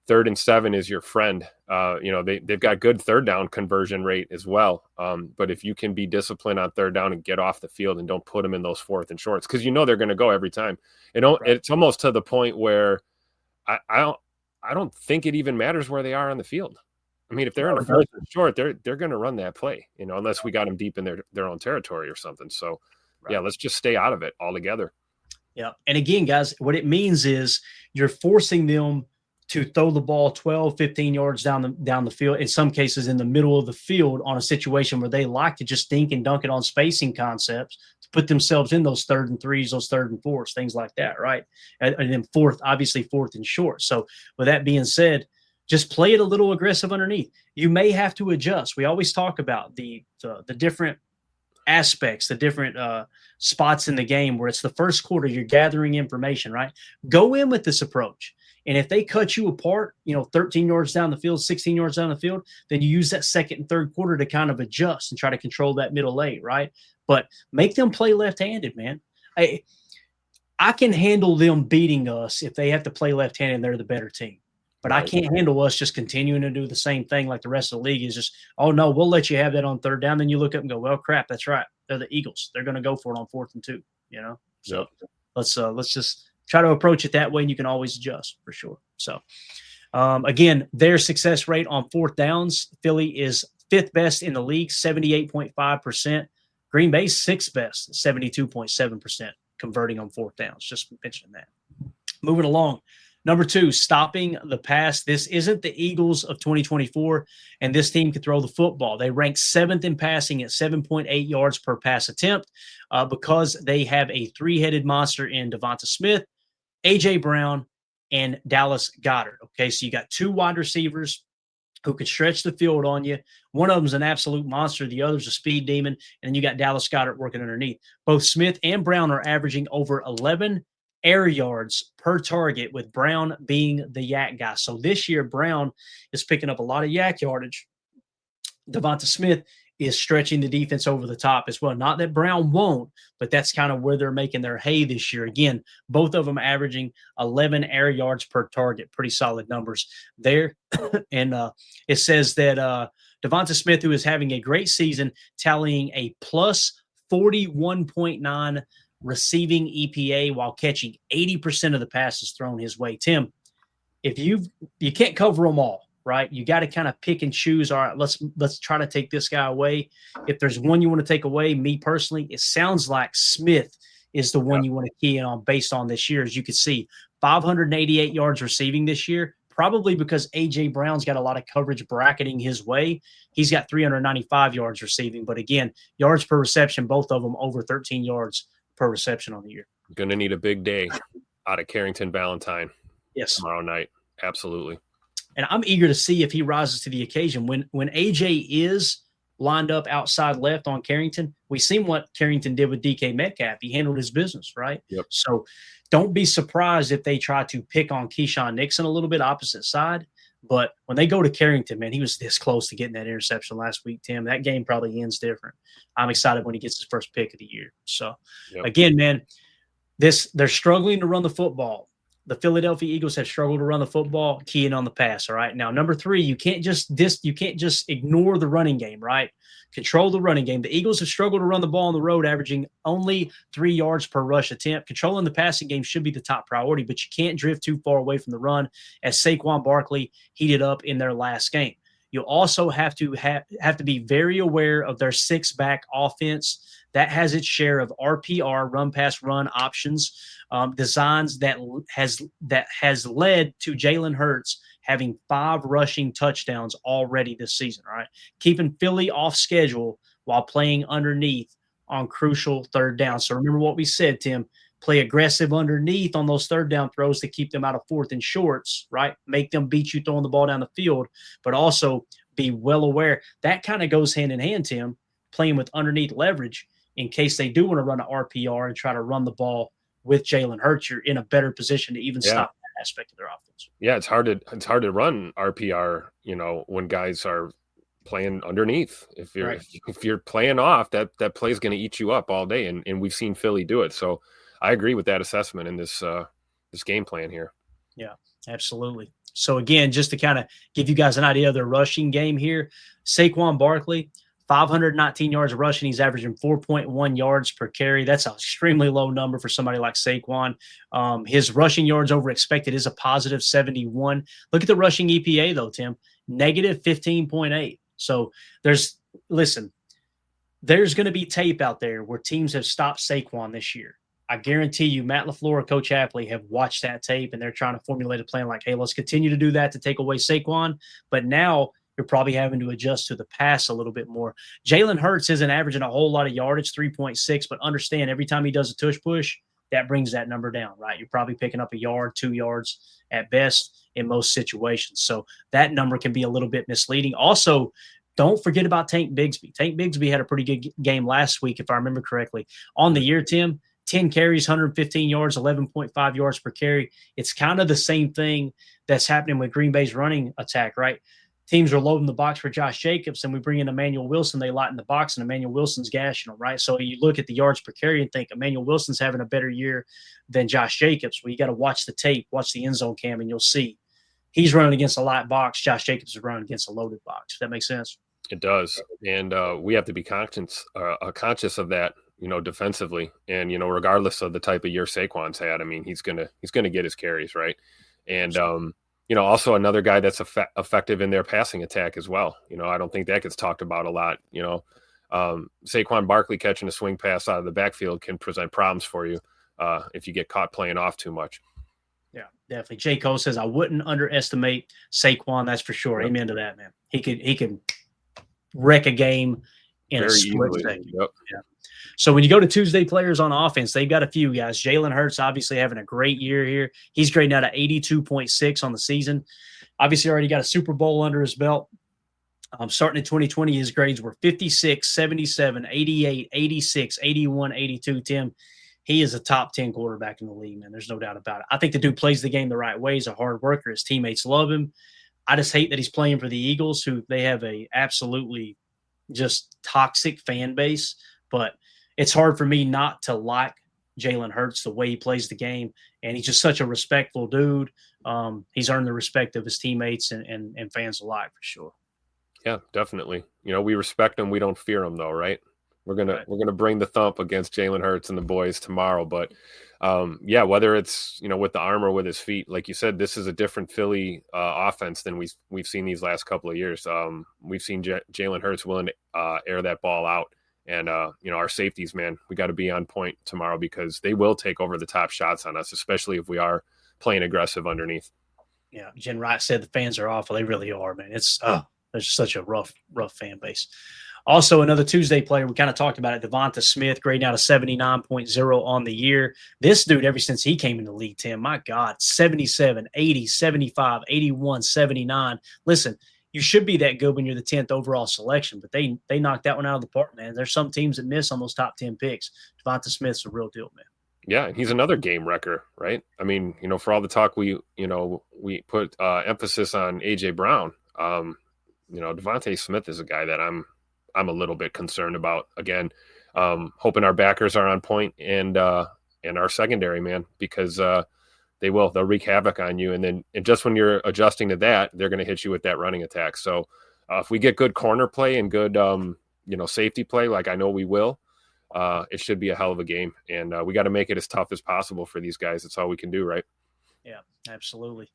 3rd and 7 is your friend. They've got good 3rd down conversion rate as well. But if you can be disciplined on 3rd down and get off the field and don't put them in those 4th and shorts, because they're going to go every time. It's almost to the point where I don't think it even matters where they are on the field. I mean, if they're in a 4th and short, they're going to run that play, unless we got them deep in their own territory or something. So, yeah, let's just stay out of it altogether. Yeah. And again, guys, what it means is you're forcing them to throw the ball 12, 15 yards down the field, in some cases in the middle of the field on a situation where they like to just dink and dunk it on spacing concepts to put themselves in those 3rd and 3s, those 3rd and 4s, things like that, right? And then 4th and short. So with that being said, just play it a little aggressive underneath. You may have to adjust. We always talk about the different aspects, the different spots in the game where it's the first quarter, you're gathering information, right? Go in with this approach. And if they cut you apart, 13 yards down the field, 16 yards down the field, then you use that 2nd and 3rd quarter to kind of adjust and try to control that middle eight, right? But make them play left-handed, man. I can handle them beating us if they have to play left-handed and they're the better team. But I can't handle us just continuing to do the same thing like the rest of the league is just, oh, no, we'll let you have that on 3rd down. Then you look up and go, well, crap, that's right. They're the Eagles. They're going to go for it on 4th and 2, So let's just try to approach it that way, and you can always adjust for sure. So, again, their success rate on 4th downs, Philly is 5th best in the league, 78.5%. Green Bay's 6th best, 72.7% converting on 4th downs. Just mentioning that. Moving along. Number 2, stopping the pass. This isn't the Eagles of 2024, and this team can throw the football. They rank 7th in passing at 7.8 yards per pass attempt because they have a 3-headed monster in Devonta Smith, A.J. Brown, and Dallas Goedert. Okay, so you got 2 wide receivers who can stretch the field on you. One of them's an absolute monster. The other's a speed demon. And then you got Dallas Goedert working underneath. Both Smith and Brown are averaging over 11 air yards per target, with Brown being the yak guy. So this year, Brown is picking up a lot of yak yardage. Devonta Smith is stretching the defense over the top as well. Not that Brown won't, but that's kind of where they're making their hay this year. Again, both of them averaging 11 air yards per target. Pretty solid numbers there. And it says that Devonta Smith, who is having a great season, tallying a plus 41.9 receiving EPA while catching 80% of the passes thrown his way. Tim, if you can't cover them all, right? You got to kind of pick and choose. All right, let's try to take this guy away. If there's one you want to take away, me personally, it sounds like Smith is the one you want to key in on based on this year. As you can see, 588 yards receiving this year, probably because A.J. Brown's got a lot of coverage bracketing his way. He's got 395 yards receiving. But again, yards per reception, both of them over 13 yards per reception on the year. Going to need a big day out of Carrington Valentine tomorrow night. Absolutely. And I'm eager to see if he rises to the occasion. When AJ is lined up outside left on Carrington, we've seen what Carrington did with DK Metcalf. He handled his business, right? Yep. So don't be surprised if they try to pick on Keyshawn Nixon a little bit opposite side. But when they go to Carrington, man, he was this close to getting that interception last week, Tim. That game probably ends different. I'm excited when he gets his first pick of the year. So, again, man, they're struggling to run the football. The Philadelphia Eagles have struggled to run the football, keying on the pass. All right. Now, number 3, you can't just ignore the running game, right? Control the running game. The Eagles have struggled to run the ball on the road, averaging only 3 yards per rush attempt. Controlling the passing game should be the top priority, but you can't drift too far away from the run, as Saquon Barkley heated up in their last game. You'll also have to be very aware of their 6-back offense. That has its share of RPR, run pass run options, designs that has led to Jalen Hurts having 5 rushing touchdowns already this season. All right, keeping Philly off schedule while playing underneath on crucial third down. So remember what we said, Tim. Play aggressive underneath on those third down throws to keep them out of 4th and shorts, right? Make them beat you throwing the ball down the field, but also be well aware. That kind of goes hand in hand, Tim, playing with underneath leverage in case they do want to run an RPR and try to run the ball with Jalen Hurts. You're in a better position to even stop that aspect of their offense. Yeah, it's hard to run RPR, when guys are playing underneath. If you're playing off, that play is going to eat you up all day, and we've seen Philly do it. So I agree with that assessment in this game plan here. Yeah, absolutely. So again, just to kind of give you guys an idea of their rushing game here, Saquon Barkley, 519 yards of rushing. He's averaging 4.1 yards per carry. That's an extremely low number for somebody like Saquon. His rushing yards over expected is a positive 71. Look at the rushing EPA though, Tim, negative 15.8. So there's going to be tape out there where teams have stopped Saquon this year. I guarantee you Matt LaFleur, Coach Hapley have watched that tape, and they're trying to formulate a plan like, hey, let's continue to do that to take away Saquon. But now you're probably having to adjust to the pass a little bit more. Jalen Hurts isn't averaging a whole lot of yardage, 3.6, but understand every time he does a tush push, that brings that number down, right? You're probably picking up a yard, 2 yards at best in most situations. So that number can be a little bit misleading. Also, don't forget about Tank Bigsby. Tank Bigsby had a pretty good game last week, if I remember correctly. On the year, Tim, 10 carries, 115 yards, 11.5 yards per carry. It's kind of the same thing that's happening with Green Bay's running attack, right? Teams are loading the box for Josh Jacobs, and we bring in Emmanuel Wilson. They lighten the box, and Emmanuel Wilson's gashing them, right? So you look at the yards per carry and think Emmanuel Wilson's having a better year than Josh Jacobs. Well, you got to watch the tape, watch the end zone cam, and you'll see he's running against a light box. Josh Jacobs is running against a loaded box. Does that make sense? It does. And we have to be conscious of that, defensively. And, regardless of the type of year Saquon's had, I mean, he's gonna get his carries, right? And also another guy that's effective in their passing attack as well. I don't think that gets talked about a lot. Saquon Barkley catching a swing pass out of the backfield can present problems for you if you get caught playing off too much. Yeah, definitely. J. Cole says, I wouldn't underestimate Saquon. That's for sure. Yep. Amen to that, man. He could wreck a game in very a split easily. second. Yep. Yeah. So when you go to Tuesday players on offense, they've got a few guys. Jalen Hurts obviously having a great year here. He's grading out at 82.6 on the season. Obviously already got a Super Bowl under his belt. Starting in 2020, his grades were 56, 77, 88, 86, 81, 82. Tim, he is a top 10 quarterback in the league, man. There's no doubt about it. I think the dude plays the game the right way. He's a hard worker. His teammates love him. I just hate that he's playing for the Eagles, who they have a absolutely just toxic fan base. But it's hard for me not to like Jalen Hurts, the way he plays the game. And he's just such a respectful dude. He's earned the respect of his teammates and fans alike, for sure. Yeah, definitely. We respect him. We don't fear him, though, right? We're gonna bring the thump against Jalen Hurts and the boys tomorrow. But whether it's with the arm or with his feet, like you said, this is a different Philly offense than we've seen these last couple of years. We've seen Jalen Hurts willing to air that ball out. And, our safeties, man, we got to be on point tomorrow because they will take over the top shots on us, especially if we are playing aggressive underneath. Yeah, Jen Wright said the fans are awful. They really are, man. There's such a rough fan base. Also, another Tuesday player, we kind of talked about it, Devonta Smith, grading out a 79.0 on the year. This dude, ever since he came in the league, Tim, my God, 77, 80, 75, 81, 79. Listen, you should be that good when you're the 10th overall selection, but they knocked that one out of the park, man. There's some teams that miss on those top 10 picks. Devonta Smith's a real deal, man. Yeah, and he's another game wrecker, right? I mean, for all the talk we put emphasis on A.J. Brown. Devonta Smith is a guy that I'm a little bit concerned about. Again, hoping our backers are on point and our secondary, man, because they'll wreak havoc on you. And just when you're adjusting to that, they're going to hit you with that running attack. So if we get good corner play and good, safety play, like I know we will, it should be a hell of a game. And we got to make it as tough as possible for these guys. That's all we can do, right? Yeah, absolutely.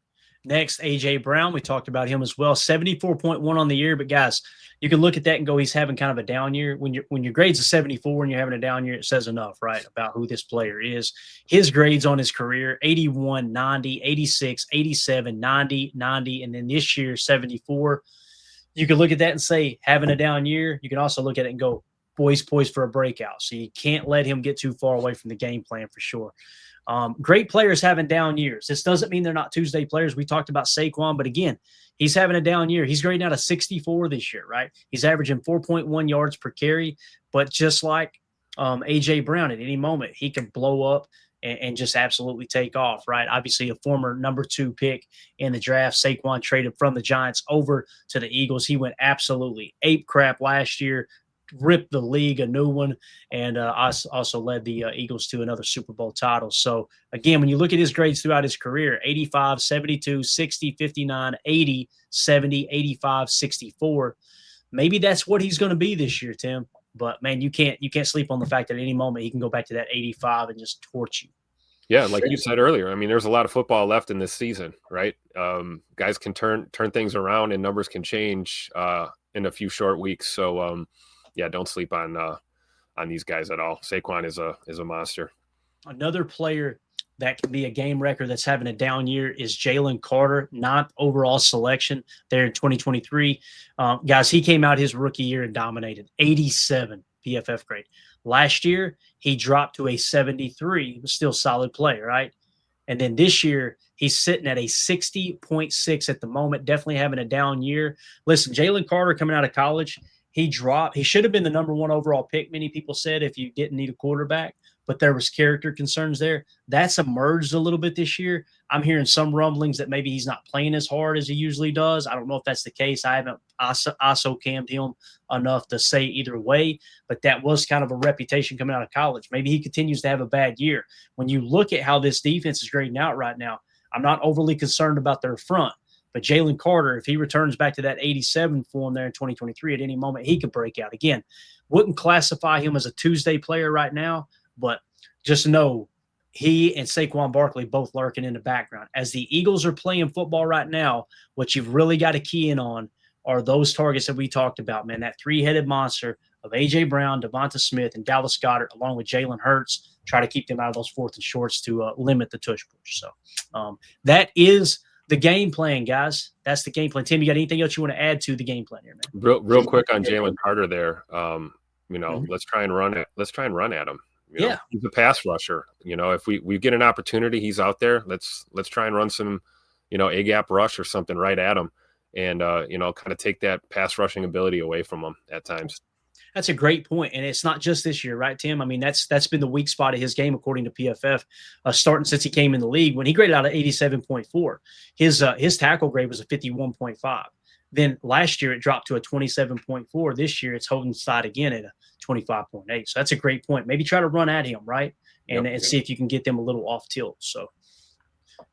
Next, A.J. Brown. We talked about him as well. 74.1 on the year. But, guys, you can look at that and go, he's having kind of a down year. When your grade's a 74 and you're having a down year, it says enough, right, about who this player is. His grades on his career, 81, 90, 86, 87, 90, 90, and then this year, 74. You can look at that and say, having a down year. You can also look at it and go, boy's poised for a breakout. So you can't let him get too far away from the game plan for sure. Great players having down years. This doesn't mean they're not Tuesday players. We talked about Saquon, but again, he's having a down year. He's grading out a 64 this year, right? He's averaging 4.1 yards per carry, but just like A.J. Brown, at any moment, he can blow up and just absolutely take off, right? Obviously, a former number 2 pick in the draft. Saquon traded from the Giants over to the Eagles. He went absolutely ape crap last year, ripped the league a new one, and also led the Eagles to another Super Bowl title. So, again, when you look at his grades throughout his career, 85, 72, 60, 59, 80, 70, 85, 64, maybe that's what he's going to be this year, Tim. But, man, you can't sleep on the fact that at any moment he can go back to that 85 and just torch you. Yeah, like you said earlier, I mean, there's a lot of football left in this season, right? Guys can turn things around and numbers can change in a few short weeks. So, don't sleep on these guys at all. Saquon is a monster. Another player that can be a game wrecker that's having a down year is Jalen Carter, 9th overall selection there in 2023. Guys, he came out his rookie year and dominated, 87 PFF grade. Last year, he dropped to a 73. He was still a solid play, right? And then this year, he's sitting at a 60.6 at the moment, definitely having a down year. Listen, Jalen Carter coming out of college, he should have been the number 1 overall pick, many people said, if you didn't need a quarterback, but there was character concerns there. That's emerged a little bit this year. I'm hearing some rumblings that maybe he's not playing as hard as he usually does. I don't know if that's the case. I haven't ISO cammed him enough to say either way, but that was kind of a reputation coming out of college. Maybe he continues to have a bad year. When you look at how this defense is grading out right now, I'm not overly concerned about their front. But Jalen Carter, if he returns back to that 87 form there in 2023, at any moment, he could break out. Again, wouldn't classify him as a Tuesday player right now, but just know he and Saquon Barkley both lurking in the background. As the Eagles are playing football right now, what you've really got to key in on are those targets that we talked about, man, that 3-headed monster of A.J. Brown, Devonta Smith, and Dallas Goedert, along with Jalen Hurts, try to keep them out of those 4th and shorts to limit the tush push. So that is the game plan, guys. That's the game plan. Tim, you got anything else you want to add to the game plan here, man? Real quick on Jalen Carter there. let's try and run it. Let's try and run at him. You know, he's a pass rusher. You know, if we get an opportunity, he's out there. Let's try and run some, A gap rush or something right at him, and kind of take that pass rushing ability away from him at times. That's a great point, and it's not just this year, right, Tim? I mean, that's been the weak spot of his game, according to PFF, starting since he came in the league. When he graded out at 87.4, his tackle grade was a 51.5. Then last year it dropped to a 27.4. This year it's holding side again at a 25.8. So that's a great point. Maybe try to run at him, right, and see if you can get them a little off tilt. So.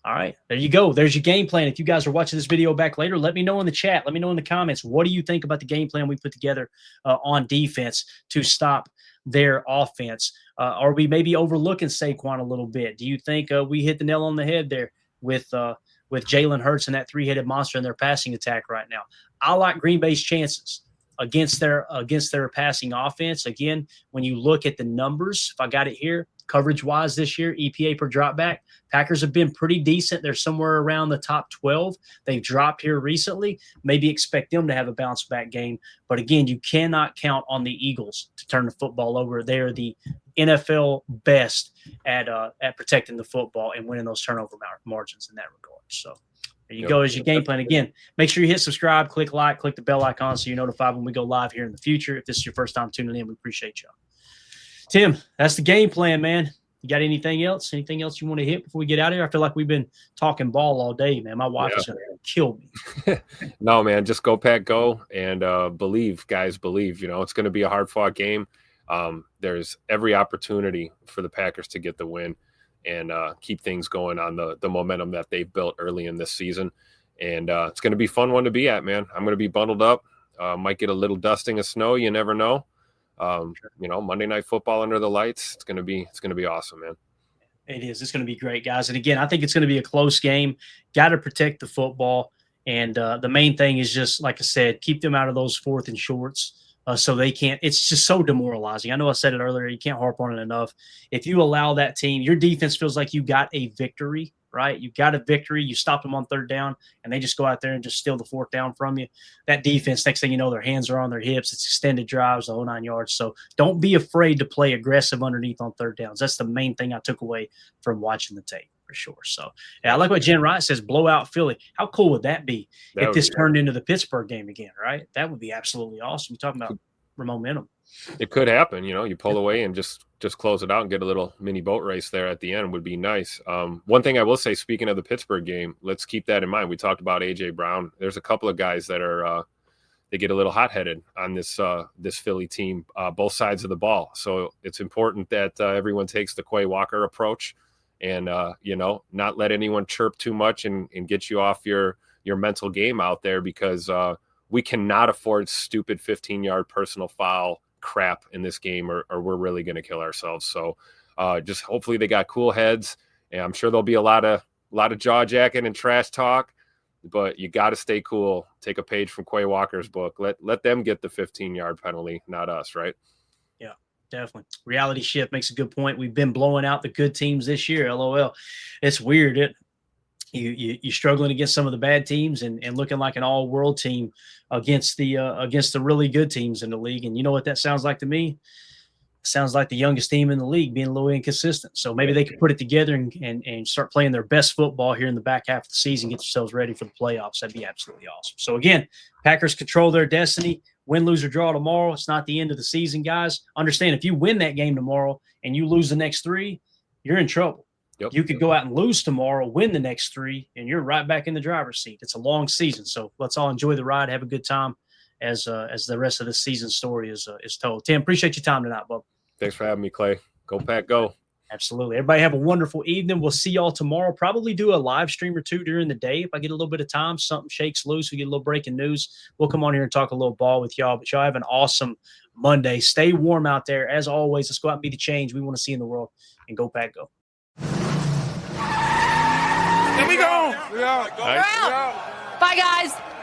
All right, there you go. There's your game plan. If you guys are watching this video back later, let me know in the chat. Let me know in the comments. What do you think about the game plan we put together on defense to stop their offense? Are we maybe overlooking Saquon a little bit? Do you think we hit the nail on the head there with Jalen Hurts and that three-headed monster in their passing attack right now? I like Green Bay's chances against their passing offense. Again, when you look at the numbers, if I got it here, coverage-wise this year, EPA per dropback, Packers have been pretty decent. They're somewhere around the top 12. They've dropped here recently. Maybe expect them to have a bounce-back game. But again, you cannot count on the Eagles to turn the football over. They're the NFL best at protecting the football and winning those turnover margins in that regard. So there you go as your game plan. Again, make sure you hit subscribe, click like, click the bell icon so you're notified when we go live here in the future. If this is your first time tuning in, we appreciate y'all. Tim, that's the game plan, man. You got anything else? Anything else you want to hit before we get out of here? I feel like we've been talking ball all day, man. My wife is going to kill me. No, man, just go, Pack, go. And believe, guys, believe. It's going to be a hard-fought game. There's every opportunity for the Packers to get the win and keep things going on the momentum that they've built early in this season. And it's going to be a fun one to be at, man. I'm going to be bundled up. Might get a little dusting of snow. You never know. Monday Night Football under the lights. It's going to be awesome, man. It is. It's going to be great, guys. And again, I think it's going to be a close game. Got to protect the football. And the main thing is just, like I said, keep them out of those 4th and shorts so they can't. It's just so demoralizing. I know I said it earlier. You can't harp on it enough. If you allow that team, your defense feels like you got a victory, right? You got a victory. You stop them on 3rd down, and they just go out there and just steal the 4th down from you. That defense, next thing you know, their hands are on their hips. It's extended drives, the whole 9 yards. So don't be afraid to play aggressive underneath on 3rd downs. That's the main thing I took away from watching the tape for sure. So, I like what Jen Wright says, blow out Philly. How cool would that be if this turned into the Pittsburgh game again, right? That would be absolutely awesome. You're talking about momentum. It could happen. You pull away and just close it out and get a little mini boat race there at the end would be nice. One thing I will say, speaking of the Pittsburgh game, let's keep that in mind. We talked about A.J. Brown. There's a couple of guys that are they get a little hot-headed on this Philly team, both sides of the ball. So it's important that everyone takes the Quay Walker approach and, not let anyone chirp too much and get you off your mental game out there because we cannot afford stupid 15-yard personal foul crap in this game or we're really going to kill ourselves. So just hopefully they got cool heads, and I'm sure there'll be a lot of jaw jacking and trash talk, but you got to stay cool. Take a page from Quay Walker's book. Let them get the 15-yard penalty, not us, right? Yeah, definitely. Reality shift makes a good point. We've been blowing out the good teams this year. LOL. It's weird. You're struggling against some of the bad teams and looking like an all-world team against the really good teams in the league. And you know what that sounds like to me? It sounds like the youngest team in the league being a little inconsistent. So maybe they could put it together and start playing their best football here in the back half of the season, get themselves ready for the playoffs. That'd be absolutely awesome. So again, Packers control their destiny. Win, lose, or draw tomorrow. It's not the end of the season, guys. Understand, if you win that game tomorrow and you lose the next 3, you're in trouble. Yep. You could go out and lose tomorrow, win the next 3, and you're right back in the driver's seat. It's a long season, so let's all enjoy the ride, have a good time as the rest of the season story is told. Tim, appreciate your time tonight, bub. Thanks for having me, Clay. Go Pack, go. Absolutely. Everybody have a wonderful evening. We'll see y'all tomorrow. Probably do a live stream or 2 during the day. If I get a little bit of time, something shakes loose, we get a little breaking news, we'll come on here and talk a little ball with y'all. But y'all have an awesome Monday. Stay warm out there. As always, let's go out and be the change we want to see in the world. And go Pack, go. Here we go. We're out. Bye, guys.